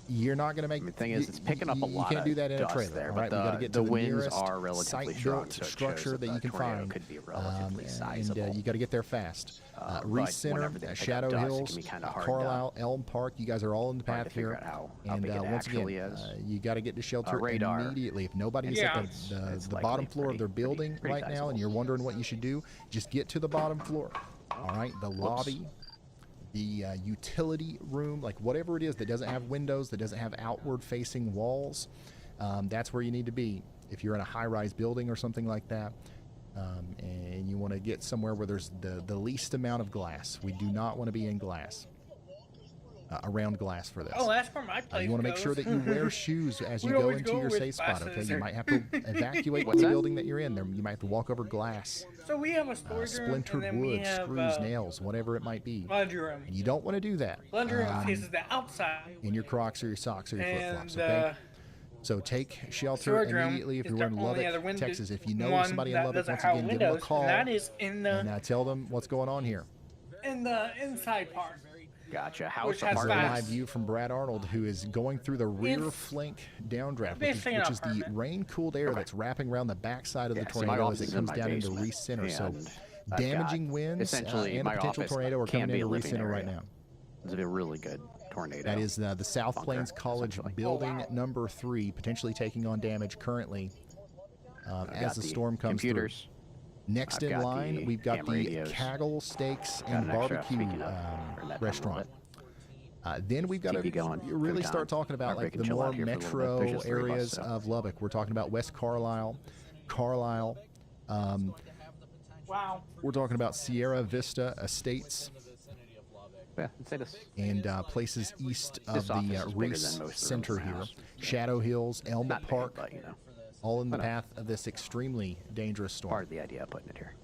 You're not going to make. The thing is, it's picking up a You lot can't of do that in a dust trailer. there, all but right, we got to get the to the winds nearest are relatively strong, site-built so it shows structure that that you the can tornado find. could be relatively sizable. And you got to get there fast. But Reese Center, whenever they pick up Shadow dust, it Hills, can be kinda hard Carlisle, Elm Park. You guys are all in the Hard to path figure here. out how And big it once again, actually is. you got to get to shelter Radar. immediately. If nobody is Yeah. at It's the likely bottom floor of their pretty building right now, sizable. and you're wondering what you should do, just get to the bottom floor. All right, the lobby, the utility room, like whatever it is that doesn't have windows, that doesn't have outward facing walls, that's where you need to be if you're in a high-rise building or something like that. And you want to get somewhere where there's the least amount of glass. We do not want to be in glass, around glass for this. Oh, that's where my place You want to make sure goes. that you wear shoes as you We go always into go your with safe spot. Okay, glasses you or- might have to evacuate What's the that? building that you're in. There, you might have to walk over glass, So we have a storage room, and splintered then we wood, have screws, nails, whatever it might be. laundry room. You don't want to do that. Laundry room faces the outside. in your Crocs or your socks or your flip And flops. Okay. So take shelter storage room immediately if is you're the in only other Lubbock, window, Texas. If you know one somebody in that Lubbock, doesn't once have again, give them windows, a call and that is in the and tell them what's going on here. inside part. Gotcha. House Which has Here's a apartment. live view from Brad Arnold, who is going through the rear It's flank downdraft, which basically an is the apartment. rain-cooled air that's wrapping around the backside of the Yeah, so my tornado office as is it in comes my down into basement, Reese Center. So and I've damaging got winds essentially and my a potential office tornado are can coming be a into Reese living Center right area. now. It's a really good tornado. That is the South bunker, Plains College essentially. building number 3, potentially taking on damage currently I've as got the storm comes computers. through. Next I've in got line, the we've got ham the radios. Kaggle Steaks Got and an extra, Barbecue speaking of, for that restaurant. time Then we've got to Keep you going really for start time. talking about Or we like can the chill more out here for a little bit. metro There's just 3 of us, areas so. of Lubbock. We're talking about West Carlisle, Carlisle. Wow. We're talking about Sierra Vista Estates Yeah, let's say this. and places east of This office the is bigger Reese than most of the Center rooms in here. the house. Shadow Hills, Elmwood Not big, Park, but you know, all in the I know. path of this extremely dangerous storm. part of the idea of putting it here.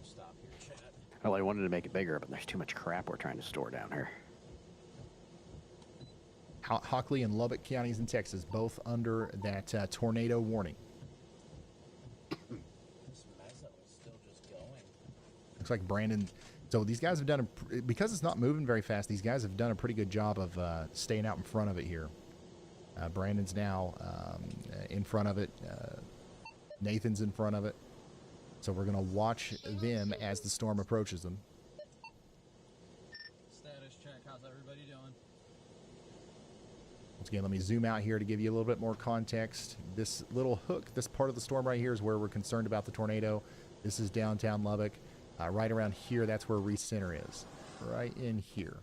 Stop here, chat. Well, I wanted to make it bigger, but there's too much crap we're trying to store down here. Hockley and Lubbock counties in Texas, both under that tornado warning. This mesa was still just going. Looks like Brandon. So these guys have done because it's not moving very fast. These guys have done a pretty good job of staying out in front of it here. Brandon's now in front of it. Nathan's in front of it. So we're gonna watch them as the storm approaches them. Status check. How's everybody doing? Once again, let me zoom out here to give you a little bit more context. This little hook, this part of the storm right here is where we're concerned about the tornado. This is downtown Lubbock. Right around here, that's where Reese Center is. Right in here.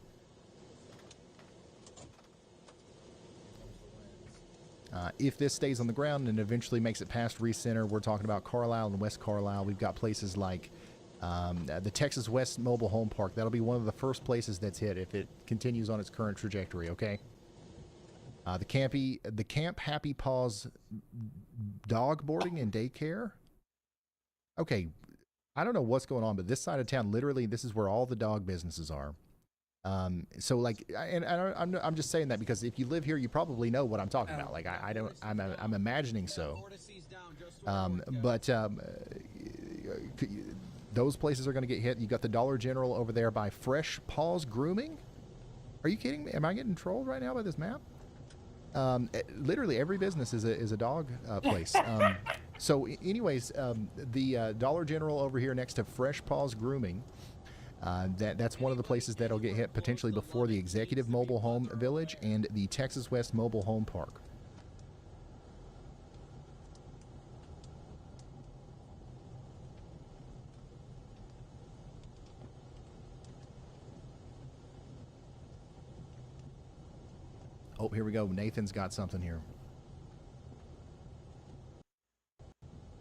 If this stays on the ground and eventually makes it past Reese Center, we're talking about Carlisle and West Carlisle. We've got places like the Texas West Mobile Home Park. That'll be one of the first places that's hit if it continues on its current trajectory, okay? The Camp Happy Paws dog boarding and daycare. Okay, I don't know what's going on, but this side of town, literally, this is where all the dog businesses are. So like, and I'm just saying that because if you live here, you probably know what I'm talking about. Like I'm imagining so. Those places are going to get hit. You got the Dollar General over there by Fresh Paws Grooming. Are you kidding me? Am I getting trolled right now by this map? Literally every business is a dog place. So anyways, the Dollar General over here next to Fresh Paws Grooming, that's one of the places that'll get hit potentially before the Executive Mobile Home Village and the Texas West Mobile Home Park. Oh, here we go. Nathan's got something here.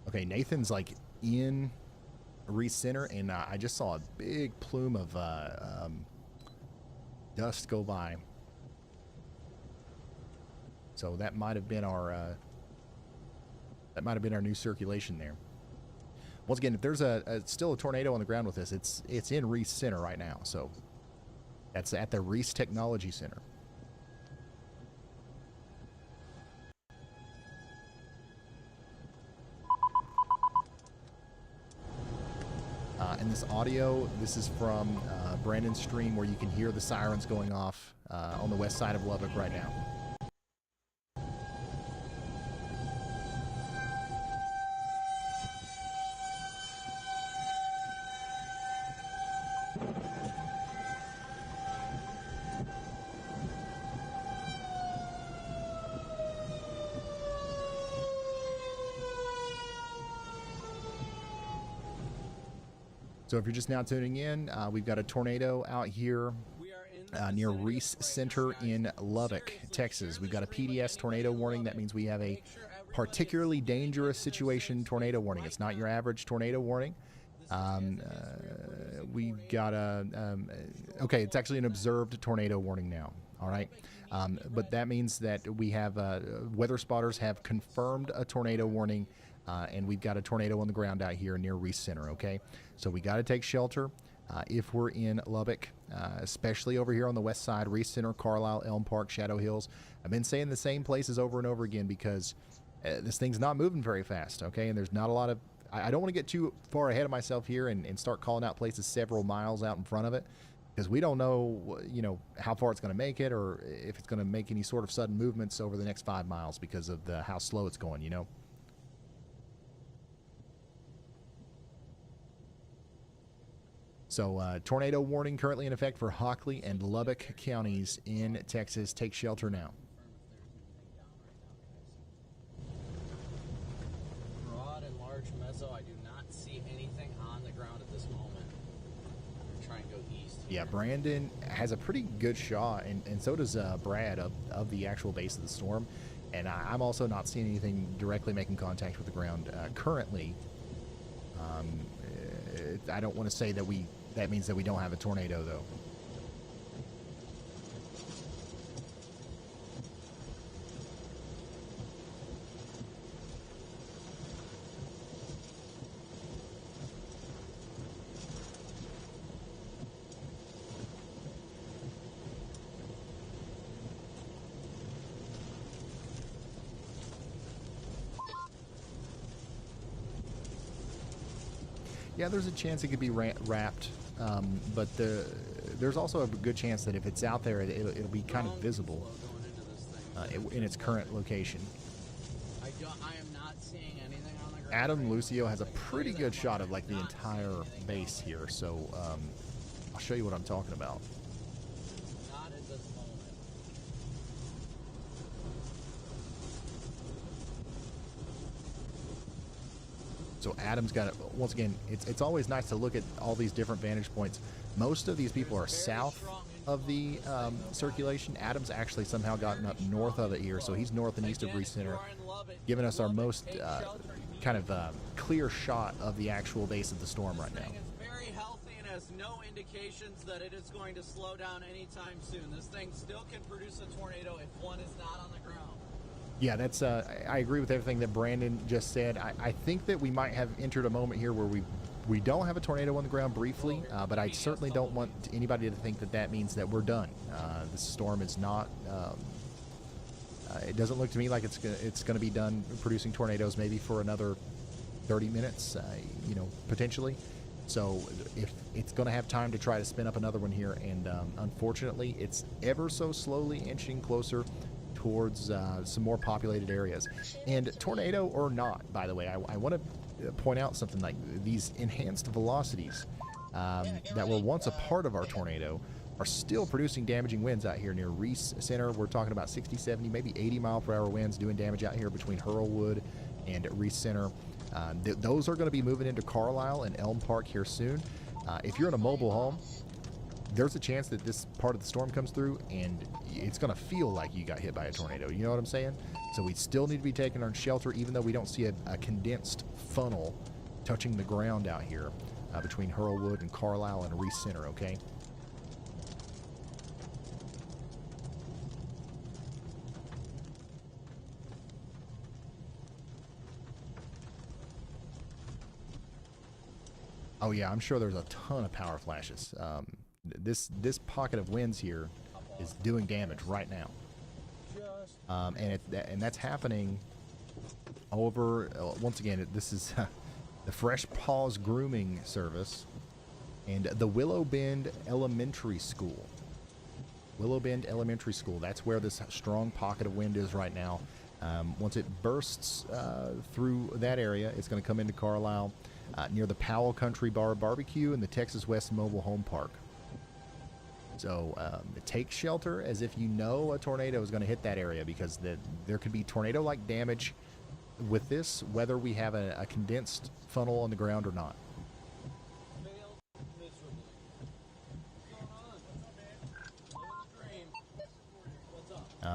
Okay, Nathan's like in Reese Center, and I just saw a big plume of dust go by. So that might have been our new circulation there. Once again, if there's still a tornado on the ground with us, it's in Reese Center right now. So that's at the Reese Technology Center. And this audio, this is from Brandon's stream where you can hear the sirens going off on the west side of Lubbock right now. So if you're just now tuning in, we've got a tornado out here near Reese Center in Lubbock, Texas. We've got a PDS tornado warning. That means we have a particularly dangerous situation tornado warning. It's not your average tornado warning. We've got okay, it's actually an observed tornado warning now. All right. But that means that we have weather spotters have confirmed a tornado warning. And we've got a tornado on the ground out here near Reese Center, okay? So we got to take shelter if we're in Lubbock, especially over here on the west side, Reese Center, Carlisle, Elm Park, Shadow Hills. I've been saying the same places over and over again because this thing's not moving very fast, okay? And there's not a lot of... I don't want to get too far ahead of myself here and start calling out places several miles out in front of it because we don't know, you know, how far it's going to make it or if it's going to make any sort of sudden movements over the next 5 miles because of how slow it's going, you know? So tornado warning currently in effect for Hockley and Lubbock counties in Texas. Take shelter now. Broad and large mezzo, I do not see anything on the ground at this moment. I'm trying to go east. Yeah, Brandon has a pretty good shot, and so does Brad of the actual base of the storm. And I'm also not seeing anything directly making contact with the ground currently. I don't want to say that that means that we don't have a tornado, though. Yeah, there's a chance it could be wrapped, but there's also a good chance that if it's out there, it'll be kind of visible in its current location. I am not seeing anything on the ground. Adam Lucio has a pretty good shot of like the entire base here, so I'll show you what I'm talking about. Not at this moment. So Adam's got it. Once again, it's always nice to look at all these different vantage points. Most of these people are south of the circulation. Adam's actually somehow gotten up north of it here, so he's north and east of Reese Center, giving us our most kind of clear shot of the actual base of the storm right now. It's very healthy and has no indications that it is going to slow down anytime soon. This thing still can produce a tornado if one is not on the ground. Yeah, that's. I agree with everything that Brandon just said. I think that we might have entered a moment here where we don't have a tornado on the ground briefly, but I certainly don't want anybody to think that that means that we're done. This storm is not. It doesn't look to me like it's going to be done producing tornadoes maybe for another 30 minutes, you know, potentially. So if it's going to have time to try to spin up another one here, and unfortunately, it's ever so slowly inching closer towards some more populated areas. And tornado or not, by the way, I want to point out something like these enhanced velocities that were once a part of our tornado are still producing damaging winds out here near Reese Center. We're talking about 60, 70, maybe 80 mile per hour winds doing damage out here between Hurlwood and Reese Center. Those are going to be moving into Carlisle and Elm Park here soon. If you're in a mobile home, there's a chance that this part of the storm comes through and it's going to feel like you got hit by a tornado. You know what I'm saying? So we still need to be taking our shelter, even though we don't see a condensed funnel touching the ground out here between Hurlwood and Carlisle and Reese Center, okay? Oh yeah, I'm sure there's a ton of power flashes. This pocket of winds here is doing damage right now, and that's happening over. Once again, this is the Fresh Paws Grooming Service. And the Willow Bend Elementary School. Willow Bend Elementary School. That's where this strong pocket of wind is right now. Once it bursts through that area, it's going to come into Carlisle near the Powell Country Bar Barbecue and the Texas West Mobile Home Park. So take shelter as if you know a tornado is going to hit that area, because there could be tornado-like damage with this, whether we have a condensed funnel on the ground or not.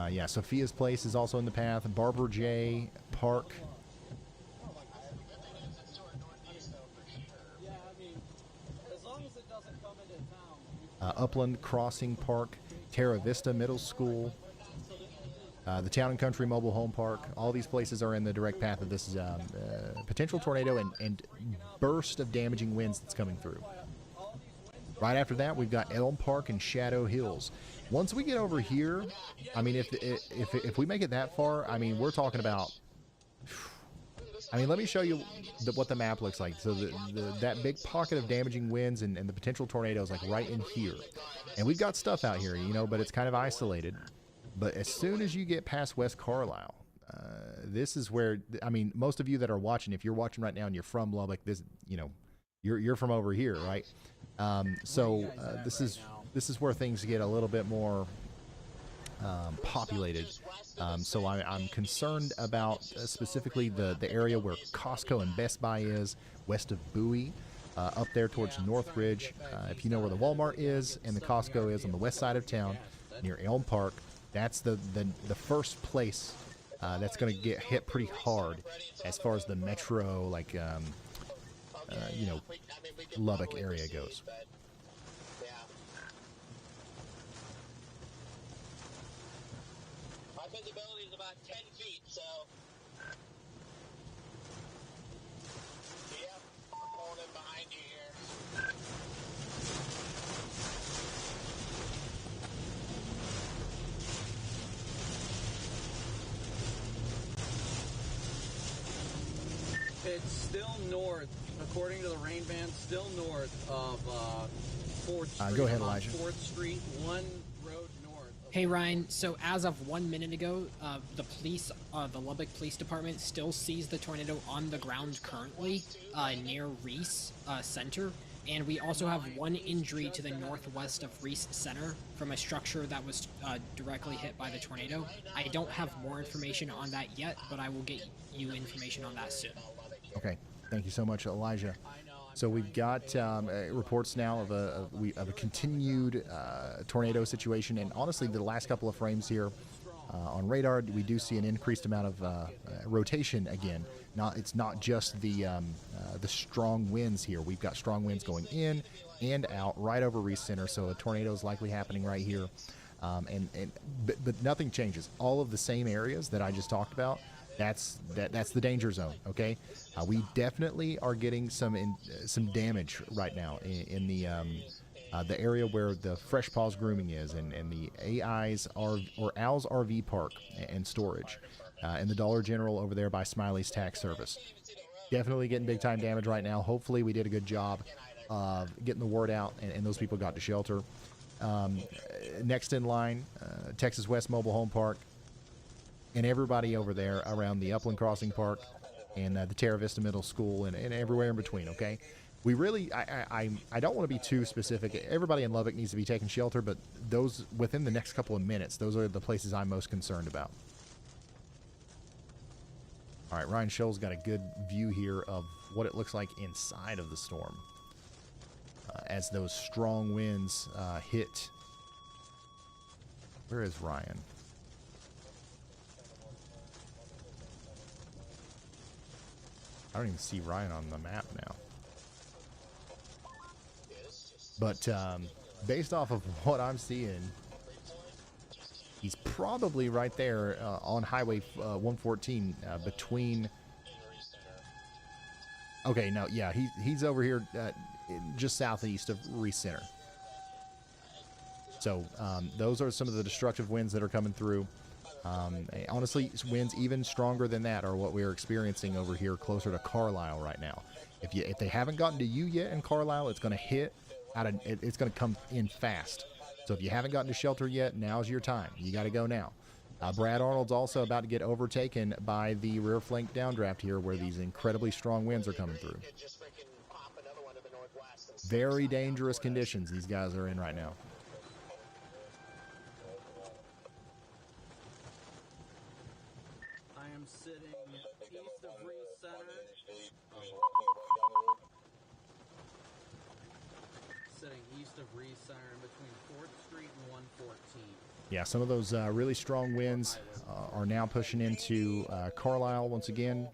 Yeah, Sophia's Place is also in the path. Barbara J. Park. Upland Crossing Park. Terra Vista Middle School. The Town and Country Mobile Home Park. All these places are in the direct path of this potential tornado and burst of damaging winds that's coming through. Right after that, we've got Elm Park and Shadow Hills. Once we get over here, I mean, if we make it that far, I mean, we're talking about. I mean, let me show you what the map looks like. So that big pocket of damaging winds and the potential tornadoes, like right in here, and we've got stuff out here, you know, but it's kind of isolated. But as soon as you get past West Carlisle, this is where, I mean, most of you that are watching, if you're watching right now and you're from Lubbock, this, you know, you're from over here, right? This is where things get a little bit more populated. So I'm concerned about specifically the area where Costco and Best Buy is, west of Bowie, up there towards Northridge. If you know where the Walmart is and the Costco is on the west side of town, near Elm Park, that's the first place that's going to get hit pretty hard as far as the metro, like you know, Lubbock area goes. My visibility is about 10 feet, so. Yep, I'm pulling in behind you here. It's still north, according to the rain band, still north of 4th Street. Go ahead, Elijah. 4th Street, one road north. Hey Ryan, so as of 1 minute ago, the police, the Lubbock Police Department still sees the tornado on the ground currently near Reese Center, and we also have one injury to the northwest of Reese Center from a structure that was directly hit by the tornado. I don't have more information on that yet, but I will get you information on that soon. Okay, thank you so much, Elijah. So we've got reports now of a continued tornado situation, and honestly, the last couple of frames here on radar, we do see an increased amount of rotation again. It's not just the strong winds here. We've got strong winds going in and out right over Reese Center, so a tornado is likely happening right here, but nothing changes. All of the same areas that I just talked about. That's the danger zone. Okay, we definitely are getting some damage right now in the area where the Fresh Paws Grooming is, and the AI's Al's RV Park and Storage, and the Dollar General over there by Smiley's Tax Service. Definitely getting big time damage right now. Hopefully, we did a good job of getting the word out, and those people got to shelter. Next in line, Texas West Mobile Home Park. And everybody over there around the Upland Crossing Park and the Terra Vista Middle School and everywhere in between, okay? We really, I don't want to be too specific. Everybody in Lubbock needs to be taking shelter, but those, within the next couple of minutes, those are the places I'm most concerned about. All right, Ryan Scholl's got a good view here of what it looks like inside of the storm as those strong winds hit. Where is Ryan? I don't even see Ryan on the map now. But based off of what I'm seeing, he's probably right there on Highway 114 between... Okay, no, yeah, he's over here just southeast of Reese Center. So those are some of the destructive winds that are coming through. Honestly, winds even stronger than that are what we're experiencing over here closer to Carlisle right now. If they haven't gotten to you yet in Carlisle, it's going to hit it's going to come in fast. So if you haven't gotten to shelter yet, now's your time. You got to go now. Brad Arnold's also about to get overtaken by the rear flank downdraft here, where these incredibly strong winds are coming through. Very dangerous conditions these guys are in right now. I am sitting east of Reese Center. Sitting east of Reese Center in between 4th Street and 114. Yeah, some of those really strong winds are now pushing into Carlisle once again,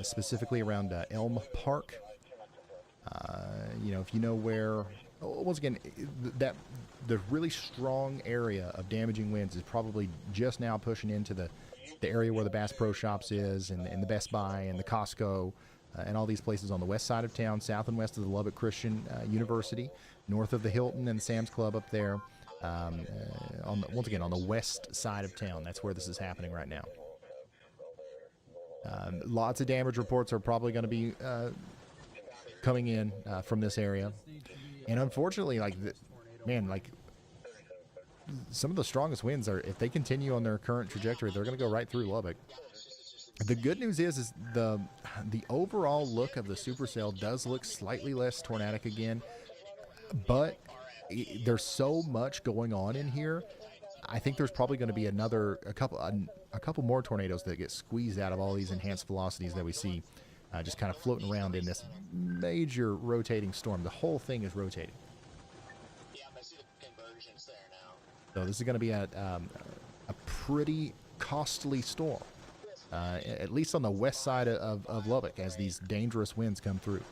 specifically around Elm Park. You know, if you know where, once again, that the really strong area of damaging winds is probably just now pushing into the area where the Bass Pro Shops is, and the Best Buy and the Costco, and all these places on the west side of town, south and west of the Lubbock Christian University, north of the Hilton and the Sam's Club up there. Once again, on the west side of town, that's where this is happening right now. Lots of damage reports are probably going to be coming in from this area, and unfortunately, like, some of the strongest winds are, if they continue on their current trajectory, they're going to go right through Lubbock. The good news is the overall look of the supercell does look slightly less tornadic again, but there's so much going on in here. I think there's probably going to be a couple more tornadoes that get squeezed out of all these enhanced velocities that we see, just kind of floating around in this major rotating storm. The whole thing is rotating. Yeah, I see the convergence there now. So this is going to be a pretty costly storm, at least on the west side of Lubbock, as these dangerous winds come through.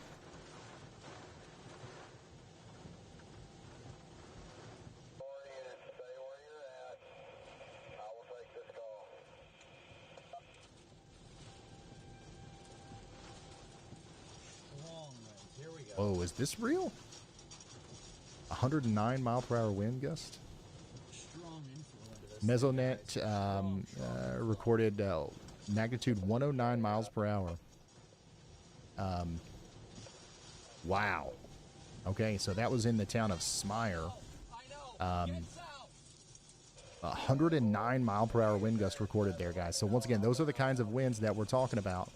Oh, is this real? 109 mile per hour wind gust. Mesonet recorded magnitude 109 miles per hour. Wow. Okay, so that was in the town of Smyre. 109 mile per hour wind gust recorded there, guys. So once again, those are the kinds of winds that we're talking about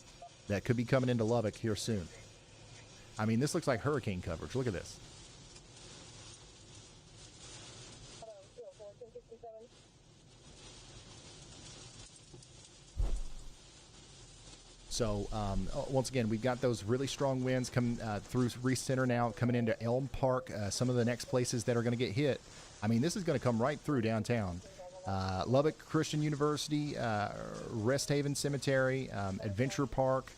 that could be coming into Lubbock here soon. I mean, this looks like hurricane coverage. Look at this. So, once again, we've got those really strong winds coming through Reese Center now, coming into Elm Park. Some of the next places that are going to get hit. I mean, this is going to come right through downtown. Lubbock Christian University, Rest Haven Cemetery, Adventure Park,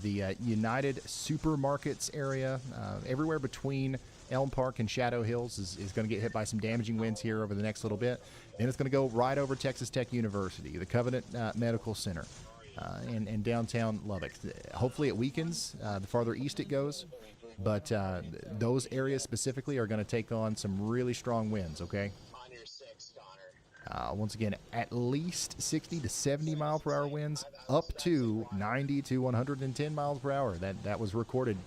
the United Supermarkets area, everywhere between Elm Park and Shadow Hills is going to get hit by some damaging winds here over the next little bit. Then it's going to go right over Texas Tech University, the Covenant Medical Center, and downtown Lubbock. Hopefully it weakens the farther east it goes, but those areas specifically are going to take on some really strong winds, okay? Once again, at least 60 to 70 mile per hour winds, up to 90 to 110 miles per hour. That was recorded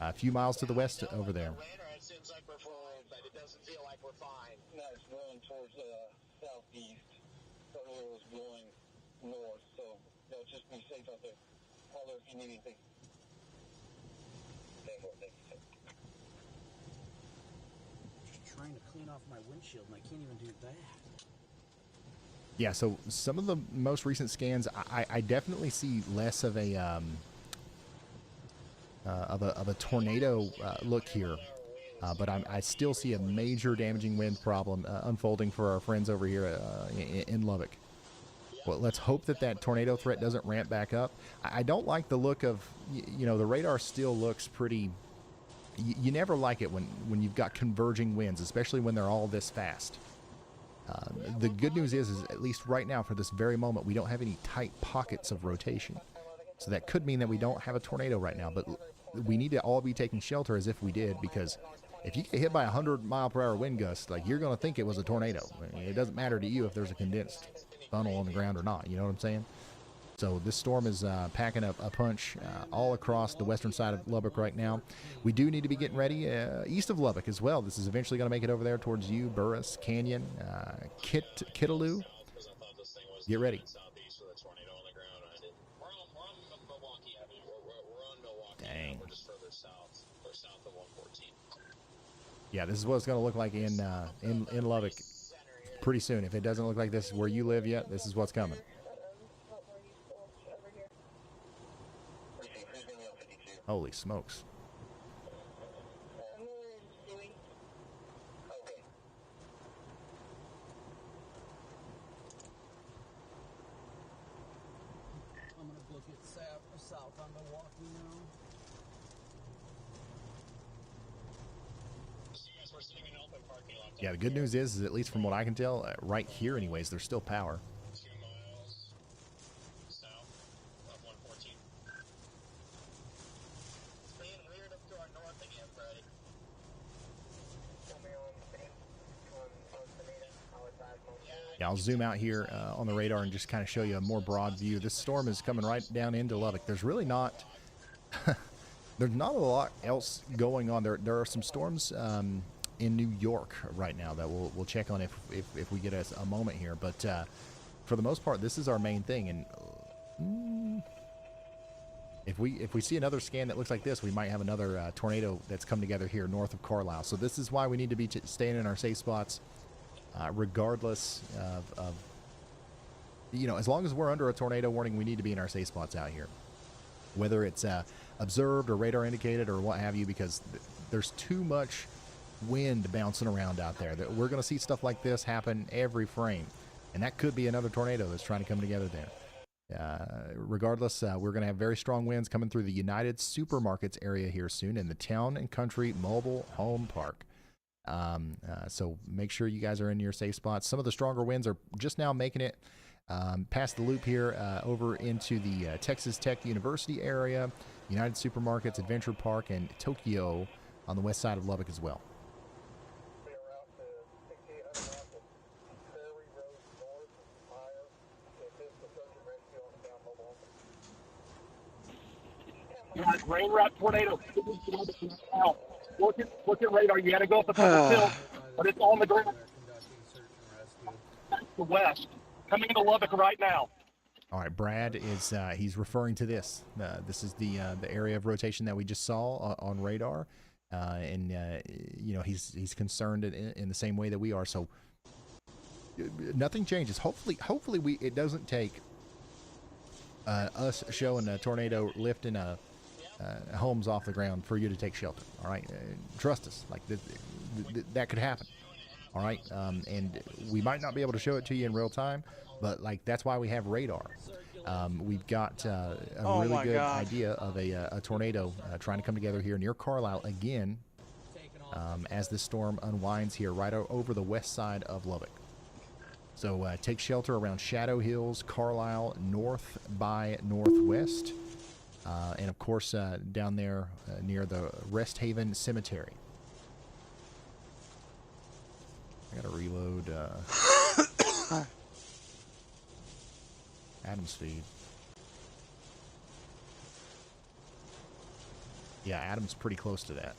a few miles to the west over there. It seems like we're fine, but it doesn't feel like we're fine. No, it's blowing towards southeast. Earlier it was blowing north, so just be safe out there. Holler if you need anything. Just trying to clean off my windshield, and I can't even do that. Yeah, so some of the most recent scans, I definitely see less of a tornado look here, but I still see a major damaging wind problem unfolding for our friends over here in Lubbock. Well, let's hope that tornado threat doesn't ramp back up. I don't like the look of, you know, the radar still looks pretty. You never like it when you've got converging winds, especially when they're all this fast. The good news is at least right now, for this very moment, we don't have any tight pockets of rotation. So that could mean that we don't have a tornado right now, but we need to all be taking shelter as if we did, because if you get hit by 100 mile per hour wind gust, like, you're going to think it was a tornado. It doesn't matter to you if there's a condensed funnel on the ground or not. You know what I'm saying? So this storm is packing up a punch all across the western side of Lubbock right now. We do need to be getting ready east of Lubbock as well. This is eventually going to make it over there towards you, Burris, Canyon, Kittiloo. Get ready. Dang. Yeah, this is what it's going to look like in Lubbock pretty soon. If it doesn't look like this where you live yet, this is what's coming. Holy smokes. I'm gonna book it south on Milwaukee now. Yeah, the good news is at least from what I can tell, right here anyways, there's still power. 2 miles south of 114. It's being weird up to our north again, Brady. Yeah, I'll zoom out here on the radar and just kind of show you a more broad view. This storm is coming right down into Lubbock. There's really not there's not a lot else going on. There are some storms in New York right now that we'll check on if we get a moment here. But for the most part, this is our main thing. And if we see another scan that looks like this, we might have another tornado that's come together here north of Carlisle. So this is why we need to be staying in our safe spots, regardless of as long as we're under a tornado warning, we need to be in our safe spots out here, whether it's observed or radar indicated or what have you, because there's too much wind bouncing around out there. That we're going to see stuff like this happen every frame, and that could be another tornado that's trying to come together there. Regardless, we're going to have very strong winds coming through the United Supermarkets area here soon in the Town and Country Mobile Home Park. So make sure you guys are in your safe spots. Some of the stronger winds are just now making it past the loop here over into the Texas Tech University area, United Supermarkets, Adventure Park, and Tokyo on the west side of Lubbock as well. Rain route tornado. Look at radar. You got to go up the hill, but it's on the ground. That's the west. Coming into Lubbock right now. All right, Brad is he's referring to this. This is the area of rotation that we just saw on radar, and he's concerned in the same way that we are. So nothing changes. Hopefully it doesn't take us showing a tornado lifting homes off the ground for you to take shelter. All right, trust us. Like that could happen. All right, and we might not be able to show it to you in real time, but like that's why we have radar. We've got a really good idea of a tornado trying to come together here near Carlisle again as this storm unwinds here right over the west side of Lubbock. So take shelter around Shadow Hills, Carlisle, north by northwest, and of course down there near the Rest Haven Cemetery. I gotta reload Adams feed. Yeah, Adams pretty close to that.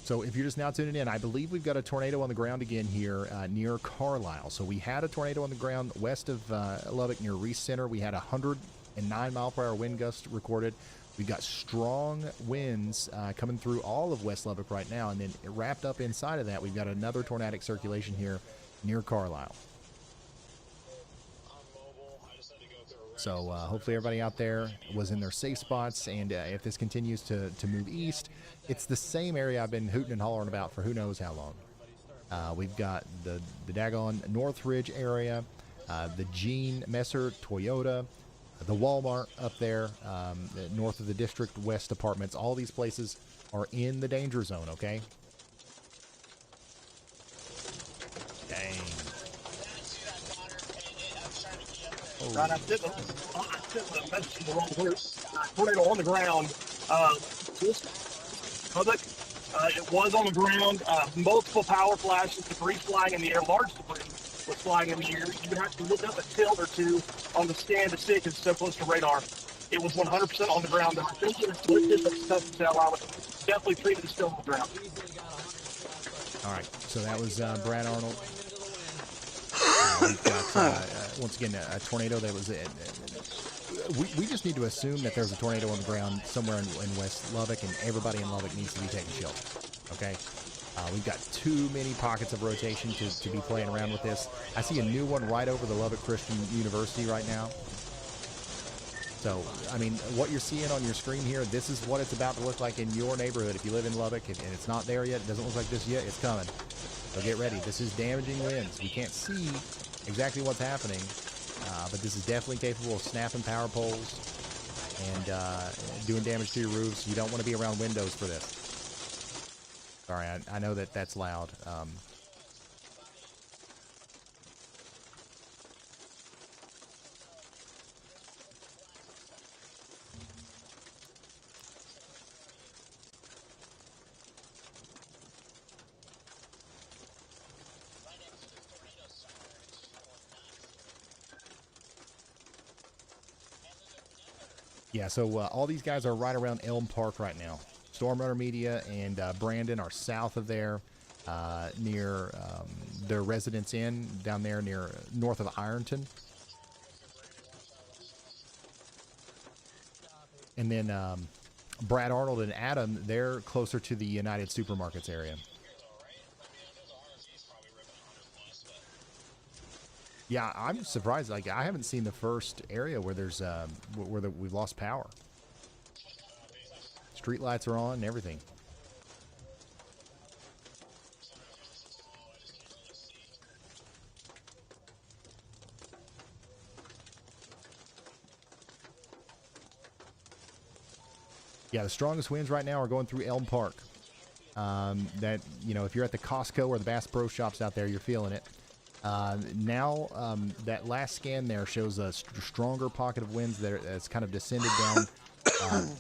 So if you're just now tuning in, I believe we've got a tornado on the ground again here near Carlisle. So we had a tornado on the ground west of Lubbock near Reese Center. We had 109 mile per hour wind gust recorded. We've got strong winds coming through all of West Lubbock right now. And then wrapped up inside of that, we've got another tornadic circulation here near Carlisle. So hopefully everybody out there was in their safe spots, and if this continues to move east, it's the same area I've been hooting and hollering about for who knows how long. We've got the daggone Northridge area, the Gene Messer Toyota, the Walmart up there, north of the District West Apartments. All these places are in the danger zone, okay? Dang. Right, I'm sitting the wrong route. Tornado on the ground. Lubbock, it was on the ground. Multiple power flashes, debris flying in the air, large debris. was flying in the air, you would have to look up a tilt or two on the scan to see it because it's so close to radar. It was 100% on the ground. I think it was lifted, but it's tough to tell. I would definitely treat it as still on the ground. All right, so that was Brad Arnold. We've got, once again, a tornado that was... we just need to assume that there's a tornado on the ground somewhere in West Lubbock, and everybody in Lubbock needs to be taking shelter, okay? We've got too many pockets of rotation to be playing around with this. I see a new one right over the Lubbock Christian University right now. So, I mean, what you're seeing on your screen here, this is what it's about to look like in your neighborhood. If you live in Lubbock and it's not there yet, it doesn't look like this yet, it's coming. So get ready. This is damaging winds. We can't see exactly what's happening, but this is definitely capable of snapping power poles and doing damage to your roofs. You don't want to be around windows for this. Sorry, I know that's loud. Yeah, so all these guys are right around Elm Park right now. Stormrunner Media and Brandon are south of there, near their Residence Inn down there near north of Ironton. And then Brad Arnold and Adam, they're closer to the United Supermarkets area. Yeah, I'm surprised. Like, I haven't seen the first area where there's we've lost power. Street lights are on and everything. Yeah, the strongest winds right now are going through Elm Park. That, you know, if you're at the Costco or the Bass Pro Shops out there, you're feeling it. Now, that last scan there shows a stronger pocket of winds that's kind of descended down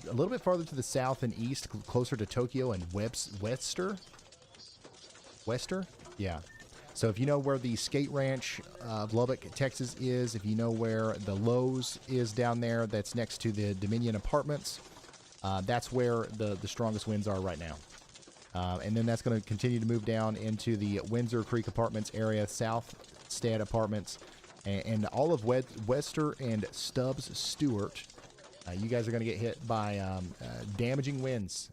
a little bit farther to the south and east, closer to Tokyo and Wester? Yeah. So if you know where the skate ranch of Lubbock, Texas is, if you know where the Lowe's is down there, that's next to the Dominion Apartments, that's where the strongest winds are right now. And then that's going to continue to move down into the Windsor Creek Apartments area, South Stead Apartments, and all of Wester and Stubbs Stewart. You guys are going to get hit by damaging winds.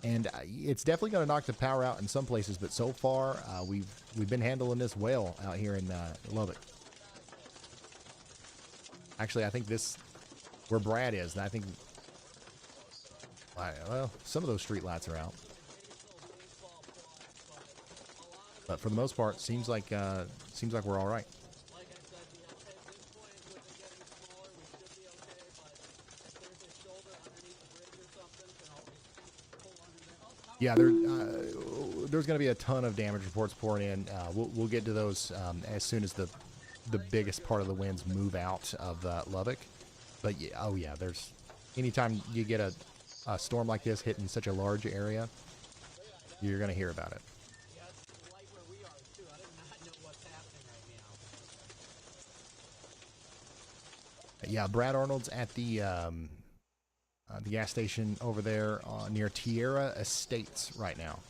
And it's definitely going to knock the power out in some places, but so far we've been handling this well out here in Lubbock. Actually, I think this, where Brad is, and I think, well, some of those street lights are out. But for the most part, seems like we're all right. Yeah, there's going to be a ton of damage reports pouring in. We'll get to those as soon as the biggest part of the winds move out of Lubbock. But yeah, oh yeah, there's anytime you get a storm like this hitting such a large area, you're going to hear about it. Yeah, Brad Arnold's at the gas station over there near Tierra Estates right now.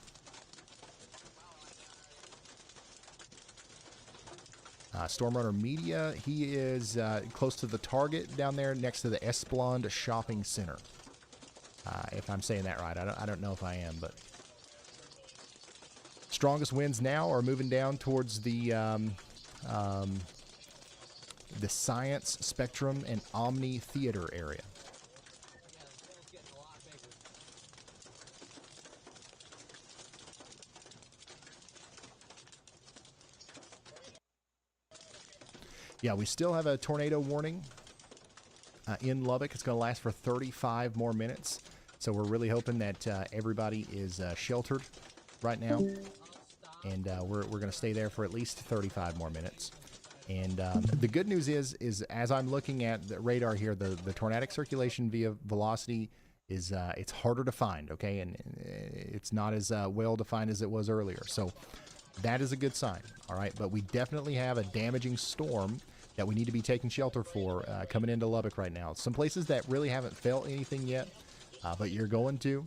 Stormrunner Media, he is close to the Target down there next to the Esplande Shopping Center. If I'm saying that right, I don't know if I am, but strongest winds now are moving down towards the Science, Spectrum, and Omni Theater area. Yeah, we still have a tornado warning in Lubbock. It's going to last for 35 more minutes. So we're really hoping that everybody is sheltered right now. And we're going to stay there for at least 35 more minutes. And the good news is as I'm looking at the radar here, the tornadic circulation via velocity is it's harder to find, okay? And it's not as well defined as it was earlier. So That is a good sign, all right? But we definitely have a damaging storm that we need to be taking shelter for coming into Lubbock right now. Some places that really haven't felt anything yet, but you're going to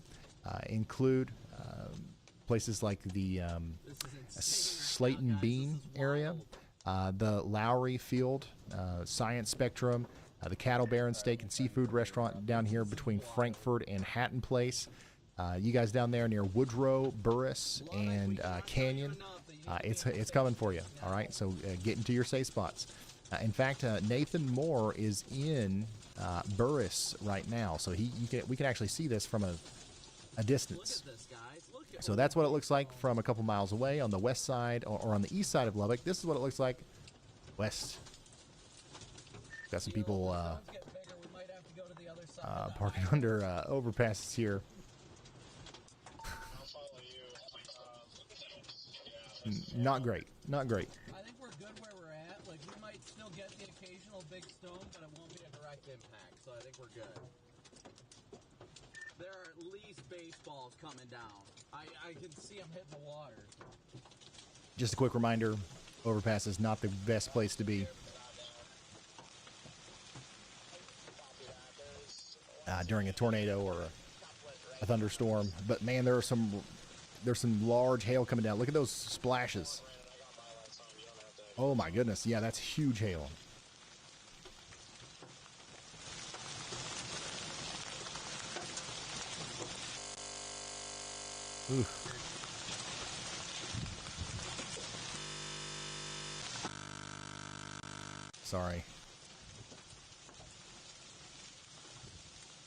include places like the Slayton Bean area, the Lowry Field, Science Spectrum, the Cattle Baron Steak and Seafood Restaurant down here between Frankfurt and Hatton Place. You guys down there near Woodrow, Burris, and Canyon, it's coming for you, all right? So get into your safe spots. In fact, Nathan Moore is in Burris right now, so we can actually see this from a distance. So that's what it looks like from a couple miles away on the west side or on the east side of Lubbock. This is what it looks like west. Got some people parking under overpasses here. Not great. Not great. I think we're good where we're at. Like, we might still get the occasional big stone, but it won't be a direct impact, so I think we're good. There are at least baseballs coming down. I can see them hitting the water. Just a quick reminder, overpass is not the best place to be during a tornado or a thunderstorm. But man, there's some large hail coming down. Look at those splashes. Oh my goodness. Yeah, that's huge hail. Oof. Sorry.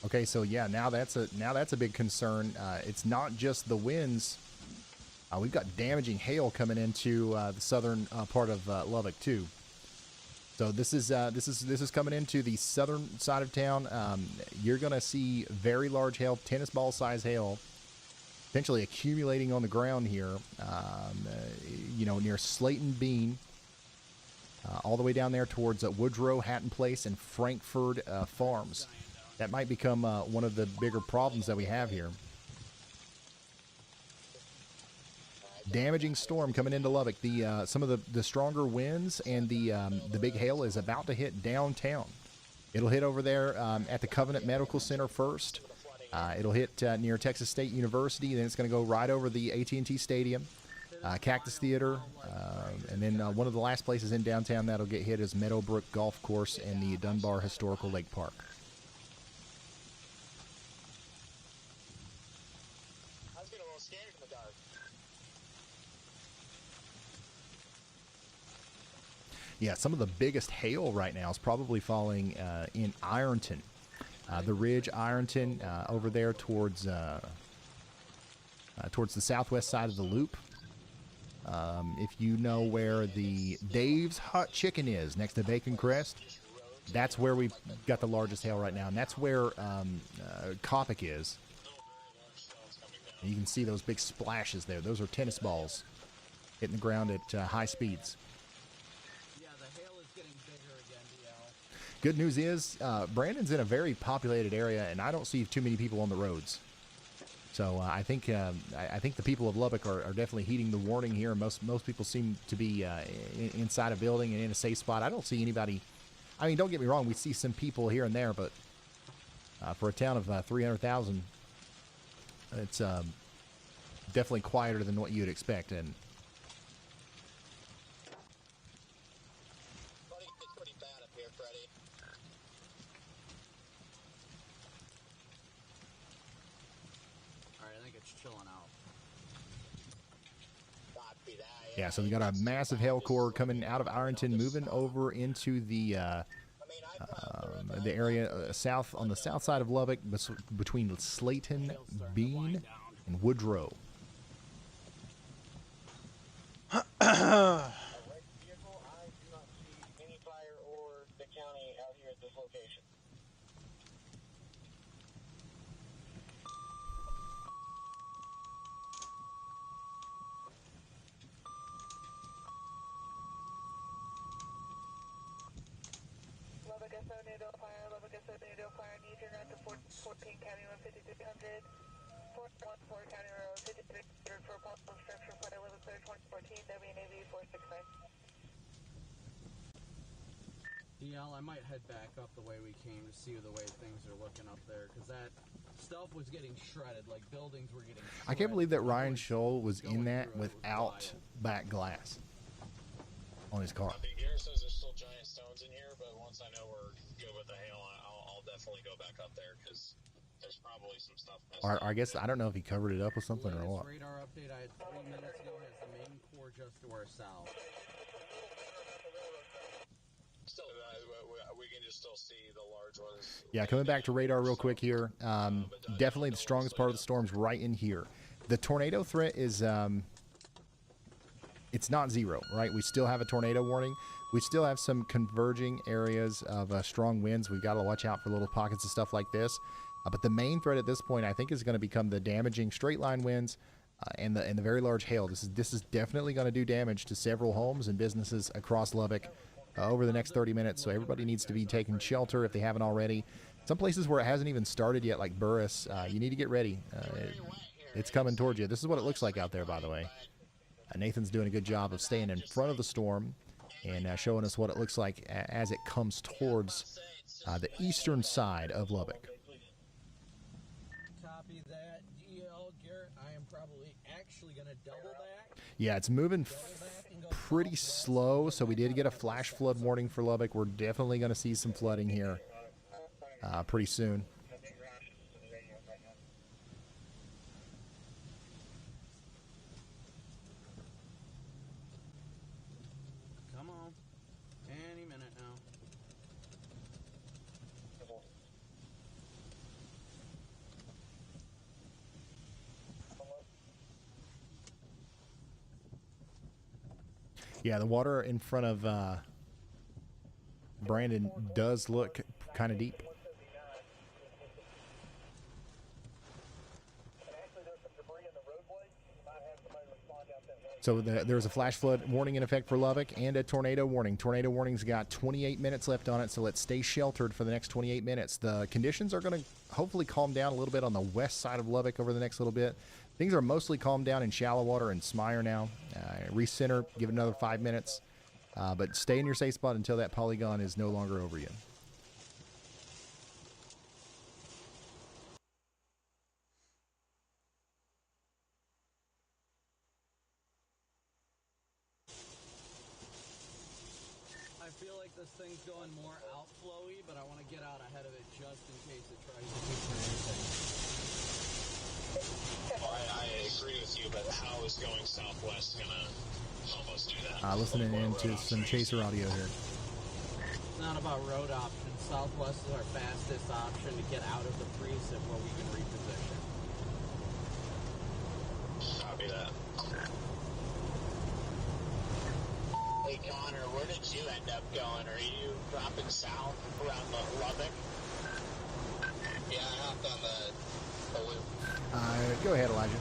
Okay, so yeah, now that's a big concern. It's not just the winds. We've got damaging hail coming into the southern part of Lubbock too. So this is coming into the southern side of town. You're gonna see very large hail, tennis ball size hail, potentially accumulating on the ground here. Near Slayton Bean, all the way down there towards Woodrow, Hatton Place, and Frankfurt Farms. That might become one of the bigger problems that we have here. Damaging storm coming into Lubbock. Some of the stronger winds and the big hail is about to hit downtown. It'll hit over there at the Covenant Medical Center first. It'll hit near Texas State University. Then it's going to go right over the AT&T Stadium, Cactus Theater, and then one of the last places in downtown that'll get hit is Meadowbrook Golf Course and the Dunbar Historical Lake Park. Yeah, some of the biggest hail right now is probably falling in Ironton. The Ridge, Ironton, over there towards the southwest side of the loop. If you know where the Dave's Hot Chicken is, next to Bacon Crest, that's where we've got the largest hail right now. And that's where Coppock is. And you can see those big splashes there. Those are tennis balls hitting the ground at high speeds. Good news is Brandon's in a very populated area, and I don't see too many people on the roads. So I think the people of Lubbock are definitely heeding the warning here. Most people seem to be inside a building and in a safe spot. I don't see anybody. I mean, don't get me wrong, we see some people here and there, but for a town of 300,000, it's definitely quieter than what you'd expect. And yeah, so we got a massive hail core coming out of Ironton, moving over into the area south on the south side of Lubbock, between Slayton, Bean, and Woodrow. DL, I might head back up the way we came to see the way things are looking up there, because that stuff was getting shredded, like buildings were getting shredded. I can't believe that Ryan Scholl was in that without back glass on his car. The gear says there's still giant stones in here, but once I know we're good with the hail, I'll definitely go back up there, because there's probably some stuff messed Or up. I guess I don't know if he covered it up with something or what. Radar update I had 3 minutes ago has the main core just to our south. Still, we can just still see the large ones. Yeah, coming back to radar real quick here. Definitely the strongest part of the storm's right in here. The tornado threat is it's not zero, right? We still have a tornado warning. We still have some converging areas of strong winds. We've got to watch out for little pockets of stuff like this. But the main threat at this point, I think, is going to become the damaging straight line winds and the very large hail. This is definitely going to do damage to several homes and businesses across Lubbock over the next 30 minutes. So everybody needs to be taking shelter if they haven't already. Some places where it hasn't even started yet, like Burris, you need to get ready. It's coming towards you. This is what it looks like out there, by the way. Nathan's doing a good job of staying in front of the storm and showing us what it looks like as it comes towards the eastern side of Lubbock. Copy that, DL. Garrett, I am probably actually going to double back. Yeah, it's moving pretty slow, so we did get a flash flood warning for Lubbock. We're definitely going to see some flooding here pretty soon. Come on. Any minute now. Yeah, the water in front of Brandon does look kind of deep. So there's a flash flood warning in effect for Lubbock and a tornado warning. Tornado warning's got 28 minutes left on it, so let's stay sheltered for the next 28 minutes. The conditions are going to hopefully calm down a little bit on the west side of Lubbock over the next little bit. Things are mostly calmed down in shallow water and Smyre now. Recenter, give it another 5 minutes. But stay in your safe spot until that polygon is no longer over you. I feel like this thing's going more outflowy, but I want to get out ahead of it just in case it tries to keep producing. Well, I agree with you, but how is going southwest going to help us do that? Listening into some chaser audio here. It's not about road options. Southwest is our fastest option to get out of the precip where we can reposition. Copy that. Hey Connor, where did you end up going? Are you dropping south around the Lubbock? Yeah, I hopped on the loop. Go ahead, Elijah.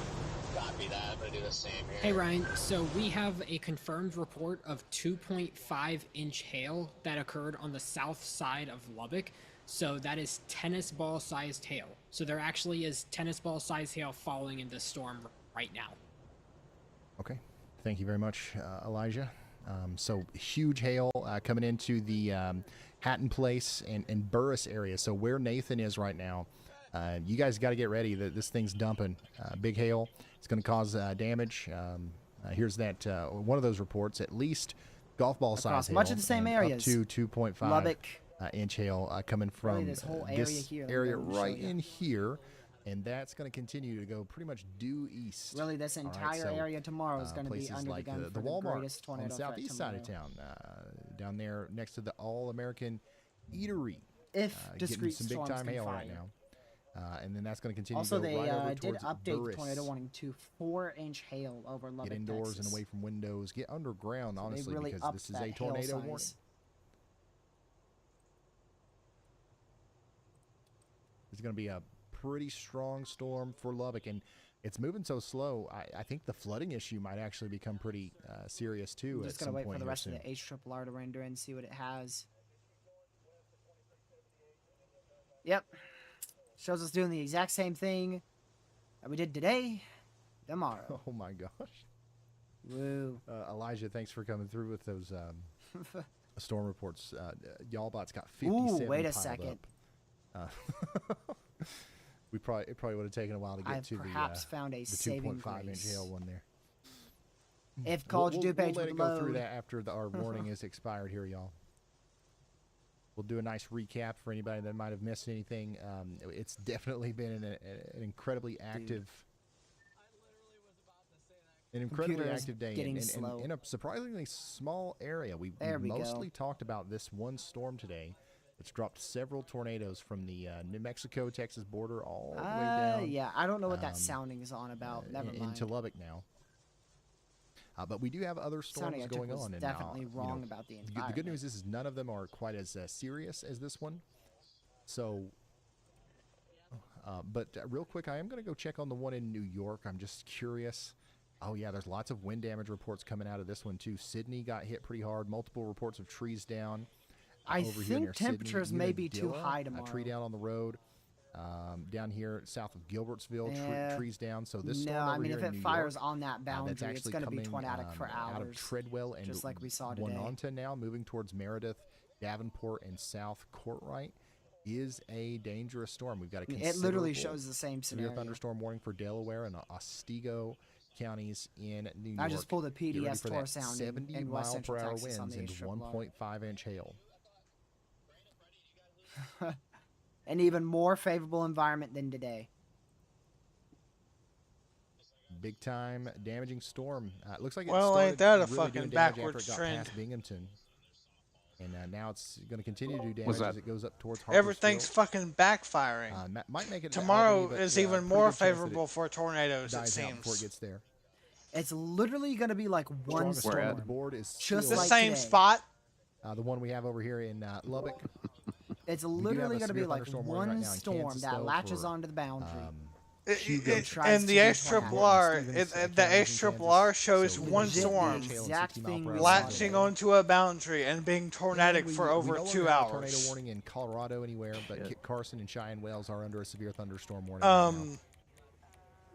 Copy that. I'm going to do the same here. Hey Ryan, so we have a confirmed report of 2.5-inch hail that occurred on the south side of Lubbock. So that is tennis ball sized hail. So there actually is tennis ball sized hail falling in this storm right now. Okay. Thank you very much, Elijah. So huge hail coming into the Hatton Place and Burris area. So where Nathan is right now, you guys got to get ready. This thing's dumping. Big hail. It's going to cause damage. Here's that one of those reports. At least golf ball size hail. Much of the same areas. Up to 2.5 Lubbock. Inch hail coming from this whole area here. area right in here. And that's going to continue to go pretty much due east. Really, this entire area tomorrow is going to be under like the gun the for the Walmart greatest tornado on the threat southeast side of tomorrow. town, down there next to the All-American Eatery. If getting discrete some big storms time can hail find right it. now. And then that's going to continue Also, to go they right over did towards update Burris. the tornado warning to 4-inch hail over Lubbock, Get indoors Texas. and away from windows. Get underground, So they honestly, really because upped this is that a hail tornado size. warning. It's going to be a pretty strong storm for Lubbock, and it's moving so slow. I think the flooding issue might actually become pretty serious too. I'm just going to wait for the rest of the HRRR to render and see what it has. Yep, shows us doing the exact same thing. that we did today, tomorrow. Oh my gosh. Woo. Elijah, thanks for coming through with those storm reports. Y'allbot's got Ooh, 57 wait a piled second. up. It probably would have taken a while to get I've to perhaps found a the saving 2.5 inch grace. hail one there. If College we'll DuPage let would it go through load. that after our warning is expired here, y'all. We'll do a nice recap for anybody that might have missed anything. It's definitely been an incredibly active, Computer is active day getting and slow. in a surprisingly small area. We There we go. mostly talked about this one storm today. It's dropped several tornadoes from the New Mexico-Texas border all the way down. Yeah, I don't know what that sounding is on about. Never mind. Into Lubbock now. But we do have other Sounding storms I took going was on. And definitely now, wrong about the environment. The good news is none of them are quite as serious as this one. So, but real quick, I am going to go check on the one in New York. I'm just curious. Oh, yeah, there's lots of wind damage reports coming out of this one, too. Sydney got hit pretty hard. Multiple reports of trees down. I over here near think temperatures Sydney. may be too Unadilla, high a tomorrow. tree down on the road. Down here south of Gilbertsville, Yeah. trees down. So this No, storm I over mean, here if in it New fires York, on that boundary, that's it's actually going to be coming, tornadic for hours. out of Treadwell and just like we saw today. Winonta now, moving towards Meredith, Davenport, and South Courtright, is a dangerous storm. We've got a It literally considerable shows the same severe scenario. thunderstorm warning for Delaware and Otsego counties in New York. I just pulled a Get ready PDS for tour that sound 70 in West mile Central per hour Texas on winds the and Astrip Bar. 1.5 inch hail. An even more favorable environment than today. Big time damaging storm. It looks like it Well, ain't started that a really fucking doing damage backwards after it got trend? past Binghamton. And now it's going to continue to do damage Was that- as it goes up towards Everything's Harpersfield. fucking backfiring. Might make it Tomorrow Albany, but, is pretty even good more chance that it favorable for tornadoes, it dies out before it seems. gets there. It's literally going to be like one Strongest storm on storm. the board is Just still The like same today. spot. the one we have over here in Lubbock. It's We do have literally a going to be severe like thunderstorm warning right one now in storm Kansas, that though, latches for, onto the boundary. Hugo tries And to the do XRRR, Stevens, the Kansas, XRRR shows so one legit storm the exact 60 mile thing per we hour saw wind. latching today. onto a boundary and being tornadic We- for we over no longer 2 have a tornado hours. warning in Colorado anywhere, but Kit Carson and Cheyenne Wells are under a severe thunderstorm warning.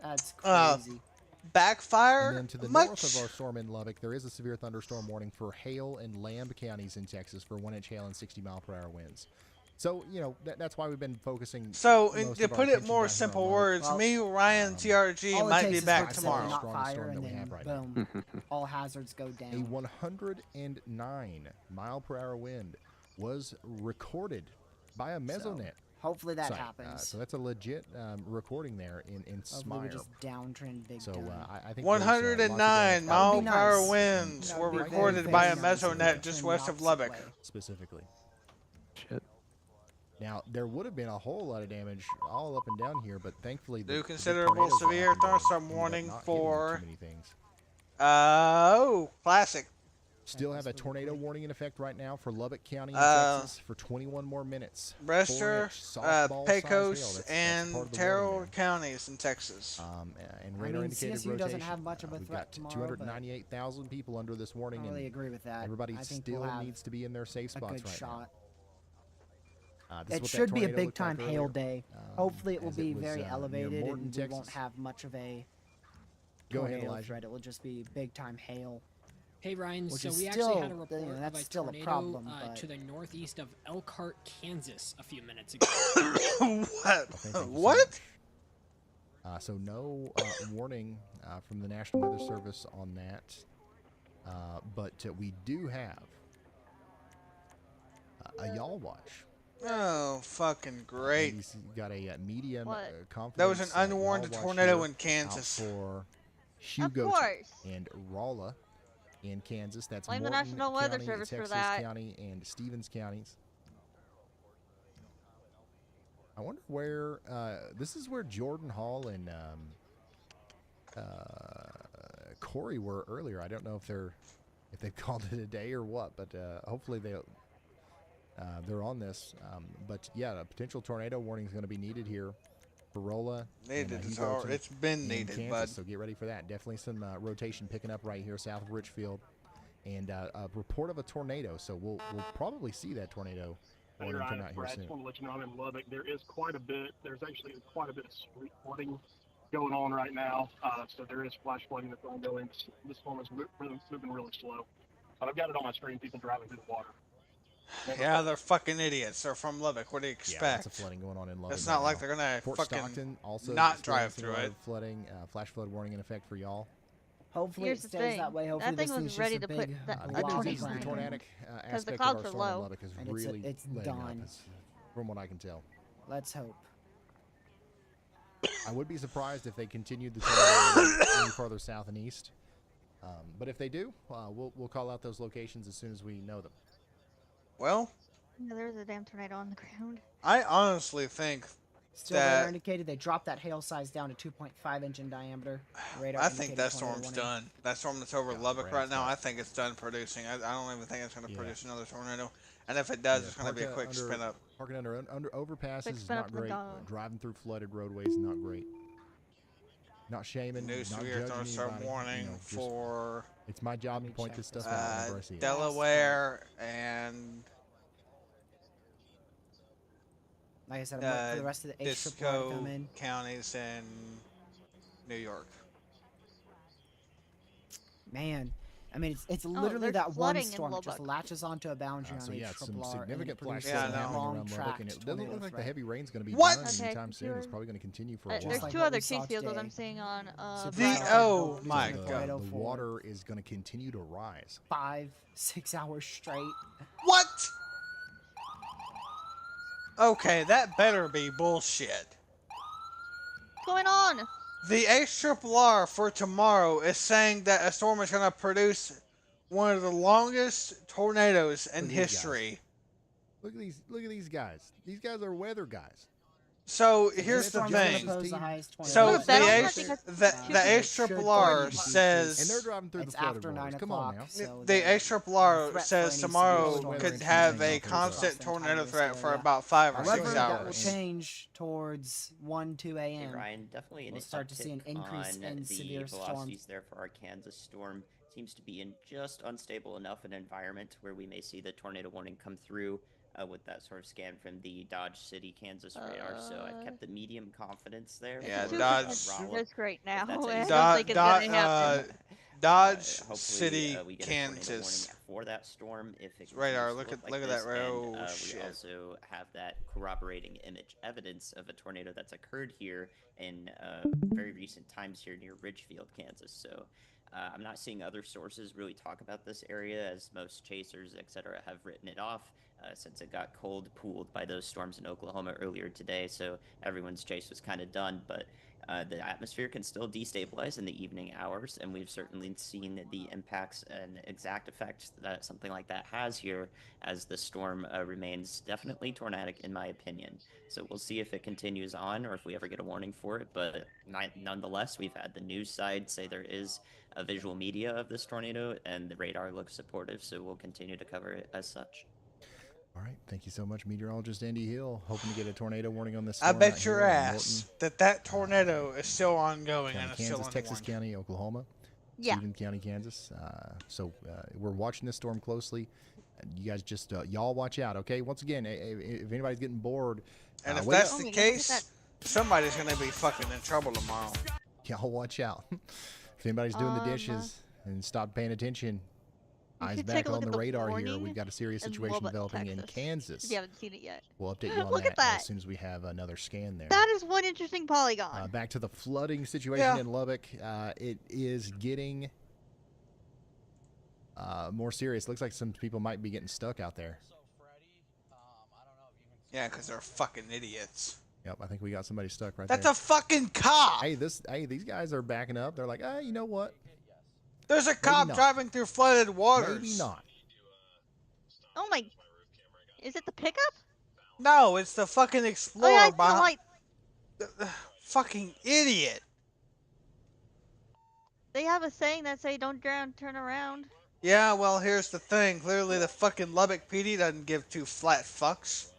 That's Uh, crazy. Backfire? And then to the Much? north of our storm in Lubbock, there is a severe thunderstorm warning for Hale and Lamb counties in Texas for 1 inch hail and 60 mile per hour winds. So, that's why we've been focusing. So, most to of our put it attention more down here simple on Lubbock. words, Well, me, Ryan, TRG All it might takes be is back for it to tomorrow. not Strongest fire, storm and that we then have right boom, all hazards go A down. 109 mile per hour wind was recorded by a Mesonet. Hopefully that site. happens. So that's a legit recording there in Hopefully we Smire. just downtrend big So time. I think 109 That mile would be per hour nice. winds That were would be very, recorded very by a nice if we Mesonet could just turn the west of opposite Lubbock. way. specifically. Shit. Now there would have been a whole lot of damage all up and down here, but thankfully the Do big considerable tornadoes that severe happened thunderstorm ended up warning not hitting for- too many things. Classic. Still have a tornado warning in effect right now for Lubbock County in Uh, Texas for 21 more minutes. Brewster, 4-inch softball-sized hail. Pecos, That's and part of the Terrell warning there. counties in Texas. And I radar mean, indicated CSU rotation. doesn't have much of a We've threat got tomorrow, 298,000 people under this I warning, don't really and agree with that. everybody I think still we'll have needs to be in their safe a spots good right shot. now. This is It what that should be a tornado big looked like time hail earlier. day. Hopefully it will as be was, very near elevated Morton, and we won't Texas. have much of a Go ahead, tornado Elijah. threat. It will just be big time hail. Hey Ryan, Which so is we still, actually had a you report know, of that's a still a tornado problem, but- to the northeast of Elkhart, Kansas, a few minutes ago. What? Thank you so What? much. So no warning from the National Weather Service on that, but we do have a yaw watch. Oh, fucking great. He's got a medium What? confidence. That was an yaw unwarranted watch tornado here in Kansas. out for Hugo course. and Rolla in Kansas. That's Blame the Morton National Weather County, Service for Texas that. County, and Stevens counties. I wonder where this is where Jordan Hall and Corey were earlier. I don't know if they've called it a day or what, but hopefully they're on this. But yeah, a potential tornado warning is going to be needed here for Rolla. Needed. and, It's Hugo all- it's been in needed, Kansas, bud. So get ready for that. Definitely some rotation picking up right here south of Richfield, and a report of a tornado. So we'll probably see that tornado Hey, warning come Ryan, out here Brad, soon. just want to let you know I'm in Lubbock. There's actually quite a bit of street flooding going on right now, so there is flash flooding that's ongoing. This storm is moving really slow. But I've got it on my screen, people driving through the water. Yeah, they're fucking idiots. They're from Lubbock. What do you Yeah, expect? lots of flooding going on in Lubbock. It's right not like now. they're gonna Fort fucking Stockton also not experiencing drive a through lot it. of flooding. Flash flood warning in effect for y'all. Hopefully Here's it the stays thing. that way. Hopefully That thing this was thing's ready just a to put big that The good blob news is of the rain. tornadic the aspect of clouds our are storm in low. Lubbock is And really it's letting up, done. from what I can tell. Let's hope. I would be surprised if they continued the tornado any further south and east. But if they do, we'll call out those locations as soon as we know them. Well, Yeah, there's a damn tornado on the ground. I honestly think Still radar that indicated they dropped that hail size down to 2.5 inch in diameter. Radar I think indicated that tornado storm's warning. done. That storm that's over Yeah, Lubbock right, right it's now, done. I think it's done producing. I don't even think it's going to Yeah. produce another tornado. And if it does, Yeah, it's going to be a quick parking spin up. Parking under overpasses Quick is spin up not to great. McDonald's. Driving through flooded roadways is not great. Not shaming, New not severe judging thunderstorm anybody. warning just- for it's my job to me point check this this stuff out whenever I see it. Delaware and Like I said, I'm waiting for the rest of the H to come Disco in. counties in New York. Man, I mean, it's Oh, literally there's that one flooding in storm. It just Lubbock. latches onto a boundary So on yeah, H some triple R, and significant it flash produces Yeah, I flooding know. a happening around Lubbock, long-tracked and it doesn't tornado look like the threat. heavy rain's going to be What? done Okay, anytime soon. It's yours- probably going to continue for a There's while. Just like two what other we saw chase fields that today. I'm seeing on So The- Brad oh Arnold my producing a God. tornado The for water is going to continue to rise. 5-6 hours straight. What? Okay, that better be bullshit. What's going on? The HRRR for tomorrow is saying that a storm is going to produce one of the longest tornadoes in Look at these guys. history. Look at these guys. These guys are weather guys. So This here's the storm's gonna thing. pose the highest tornado. So Wanna the bet on H, that? Because the HRRR And they're says driving through It's the flooded after 9 waters. Come on o'clock. now. So the threat HRRR for says any tomorrow severe could storm have is a across constant the tornado entire threat for area. about 5 or 6 However, that will hours. change towards 1-2 Hey, a.m. Ryan, definitely an We'll start to see an uptick increase on in the severe storms. velocities there for our Kansas storm. Seems to be in just unstable enough an environment where we may see the tornado warning come through with that sort of scan from the Dodge City, Kansas radar. So I've kept the medium confidence there. Yeah, for, Dodge- Raleigh. That's great now. That's I a- don't think it's gonna happen. Dodge Hopefully, City, we get a tornado Kansas. warning for that storm. If it Radar, continues to look at like that this, radar. and, Oh, we shit. also have that corroborating image evidence of a tornado that's occurred here in very recent times here near Ridgefield, Kansas. So I'm not seeing other sources really talk about this area, as most chasers, etc., have written it off since it got cold pooled by those storms in Oklahoma earlier today. So everyone's chase was kind of done, but the atmosphere can still destabilize in the evening hours, and we've certainly seen the impacts and exact effects that something like that has here as the storm remains definitely tornadic, in my opinion. So we'll see if it continues on or if we ever get a warning for it, but nonetheless, we've had the news side say there is a visual media of this tornado, and the radar looks supportive, so we'll continue to cover it as such. All right. Thank you so much, meteorologist Andy Hill. Hoping to get a tornado warning on this I storm bet out your here in ass that tornado is still ongoing County, and it's Kansas, still Texas unwarned. County, Oklahoma, Yeah. Stephen County, Kansas. So we're watching this storm closely. You guys just y'all watch out, okay? Once again, if anybody's getting bored, And if wait that's up. the my God, look at case, somebody's going to be fucking in trouble tomorrow. y'all watch out. If anybody's doing the dishes and stop paying attention, You eyes should back take a on look the at the radar here. warning We've got a serious in situation Lubbock, developing in Texas, Kansas. If you haven't seen it yet. We'll update you on Look that at that. as soon as we have another scan there. That is one interesting polygon. Back to the flooding situation Yeah. in Lubbock. It is getting more serious. Looks like some people might be getting stuck out there. Yeah, because they're fucking idiots. Yep, I think we got somebody stuck right That's there. a fucking cop! Hey, these guys are backing up. They're like, you know what? There's a cop not. driving through flooded waters. Maybe not. Oh my. Is it the pickup? No, it's the fucking Oh Explorer yeah, I see the behind. light. Fucking idiot. They have a saying that say don't drown, turn around. Yeah, well, here's the thing. Clearly, the fucking Lubbock PD doesn't give two flat fucks.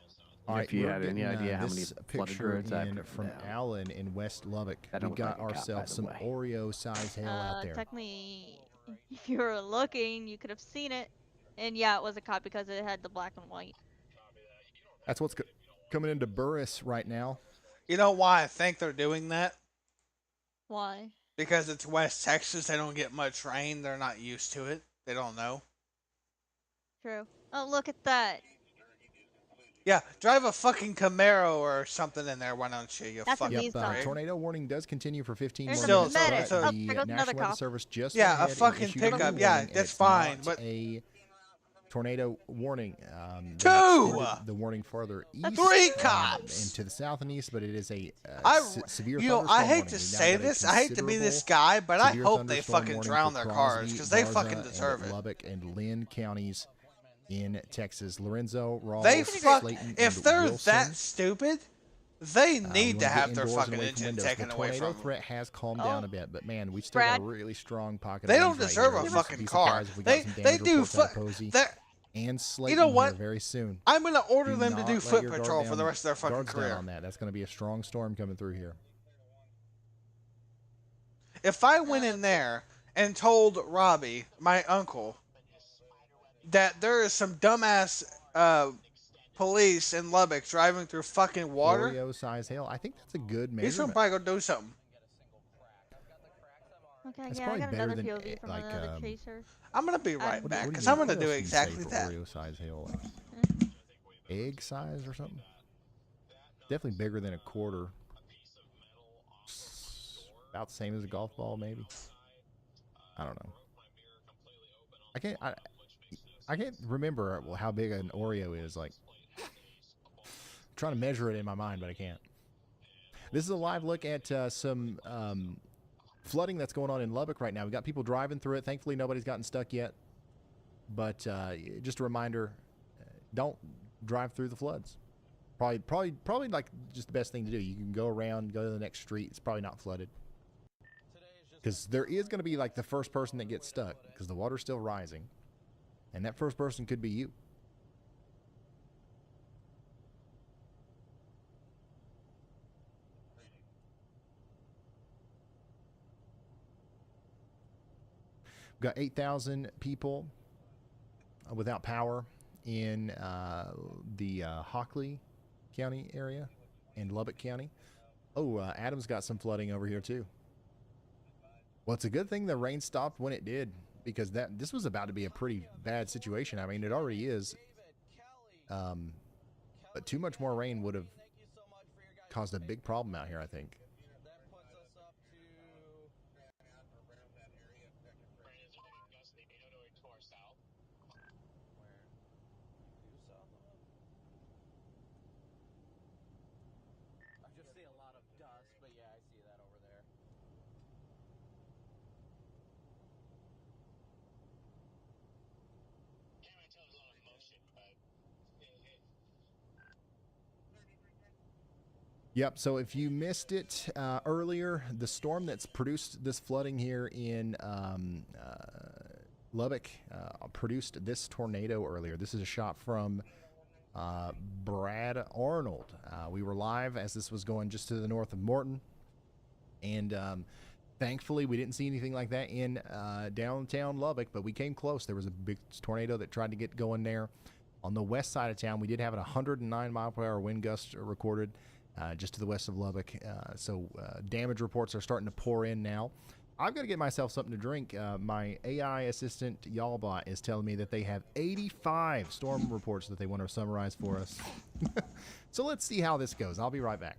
All right, If you we're had any getting, idea how many this flooded picture roads I've in driven from down. Alan in West Lubbock. That We don't got look like a cop, by ourselves the some way. Oreo-sized hail out there. Technically, if you were looking, you could have seen it. And yeah, it was a cop because it had the black and white. That's what's coming into Burris right now. You know why I think they're doing that? Why? Because it's West Texas, they don't get much rain. They're not used to it. They don't know. True. Oh, look at that. Yeah, drive a fucking Camaro or something in there, why don't you? You That's a fucking Yep, prick. tornado warning does continue for 15 There's more Still- minutes. still- but still- Oh, the there goes another National Weather cop. Service just Yeah, went a ahead and fucking issued pickup, warning, yeah, and that's it's fine, not but- a tornado warning. They Two! extended the warning farther east. 3 And cops! to the south and east, but it is a severe You know, thunderstorm I hate warning. to We've now say got a this, I hate to be this considerable guy, but I severe hope they thunderstorm fucking warning drown for their cars, Crosby, because they Garza, fucking and deserve it. Lubbock and Lynn counties in Texas. Lorenzo, Rawls, They fuck. Slayton, If and they're Wilson. that stupid, they We need wanna to get have their indoors and fucking away from engine windows. taken the away tornado from them. threat has calmed Oh. down a bit, but man, we've still Brad. got a really strong pocket. They of don't winds right deserve here. a Just fucking be car. surprised if we got some They damage do. reports out of Posey They're. and Slayton You know what? here very soon. I'm gonna order Do them to not do let foot your guard patrol for down- the rest of their fucking guards down career. on that. That's going to be a strong storm coming through here. If I went in there and told Robbie, my uncle, that there is some dumbass police in Lubbock driving through fucking water, Oreo size hail. I think that's a good he's gonna measurement. probably go do something. Okay, That's yeah, I probably got better another than, POV from like, another chaser. I'm gonna be right What back do because you- I'm gonna what do else can you say exactly for that. Oreo size hail, like egg size or something. Definitely bigger than a quarter. About the same as a golf ball, maybe. I don't know. I can't remember how big an Oreo is. Like, I'm trying to measure it in my mind, but I can't. This is a live look at some flooding that's going on in Lubbock right now. We've got people driving through it. Thankfully, nobody's gotten stuck yet. But just a reminder, don't drive through the floods. Probably like just the best thing to do. You can go around, go to the next street. It's probably not flooded. Because there is going to be like the first person that gets stuck because the water's still rising. And that first person could be you. We've got 8,000 people without power in the Hockley County area and Lubbock County. Oh, Adams got some flooding over here too. Well, it's a good thing the rain stopped when it did, because this was about to be a pretty bad situation. I mean, it already is. But too much more rain would have caused a big problem out here, I think. I just see a lot of dust, but yeah, I see that over there. Yep, so if you missed it earlier, the storm that's produced this flooding here in Lubbock produced this tornado earlier. This is a shot from Brad Arnold. We were live as this was going just to the north of Morton, and thankfully we didn't see anything like that in downtown Lubbock, but we came close. There was a big tornado that tried to get going there. On the west side of town, we did have a 109 mile per hour wind gust recorded just to the west of Lubbock. So damage reports are starting to pour in now. I've got to get myself something to drink. My AI assistant, Y'allbot, is telling me that they have 85 storm reports that they want to summarize for us. So let's see how this goes. I'll be right back.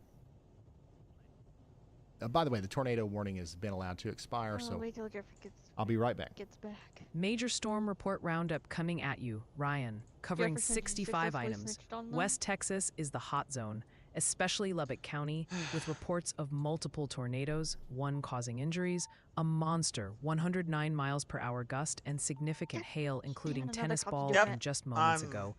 By the way, the tornado warning has been allowed to expire, so wait till Jeffrey I'll be right back. gets back. Major storm report roundup coming at you. Ryan, covering Jefferson 65 suspiciously items. snitched on them. West Texas is the hot zone, especially Lubbock County, with reports of multiple tornadoes, one causing injuries, a monster 109 miles per hour gust, and significant hail, including another tennis cop's ball doing and it. just moments I'm ago.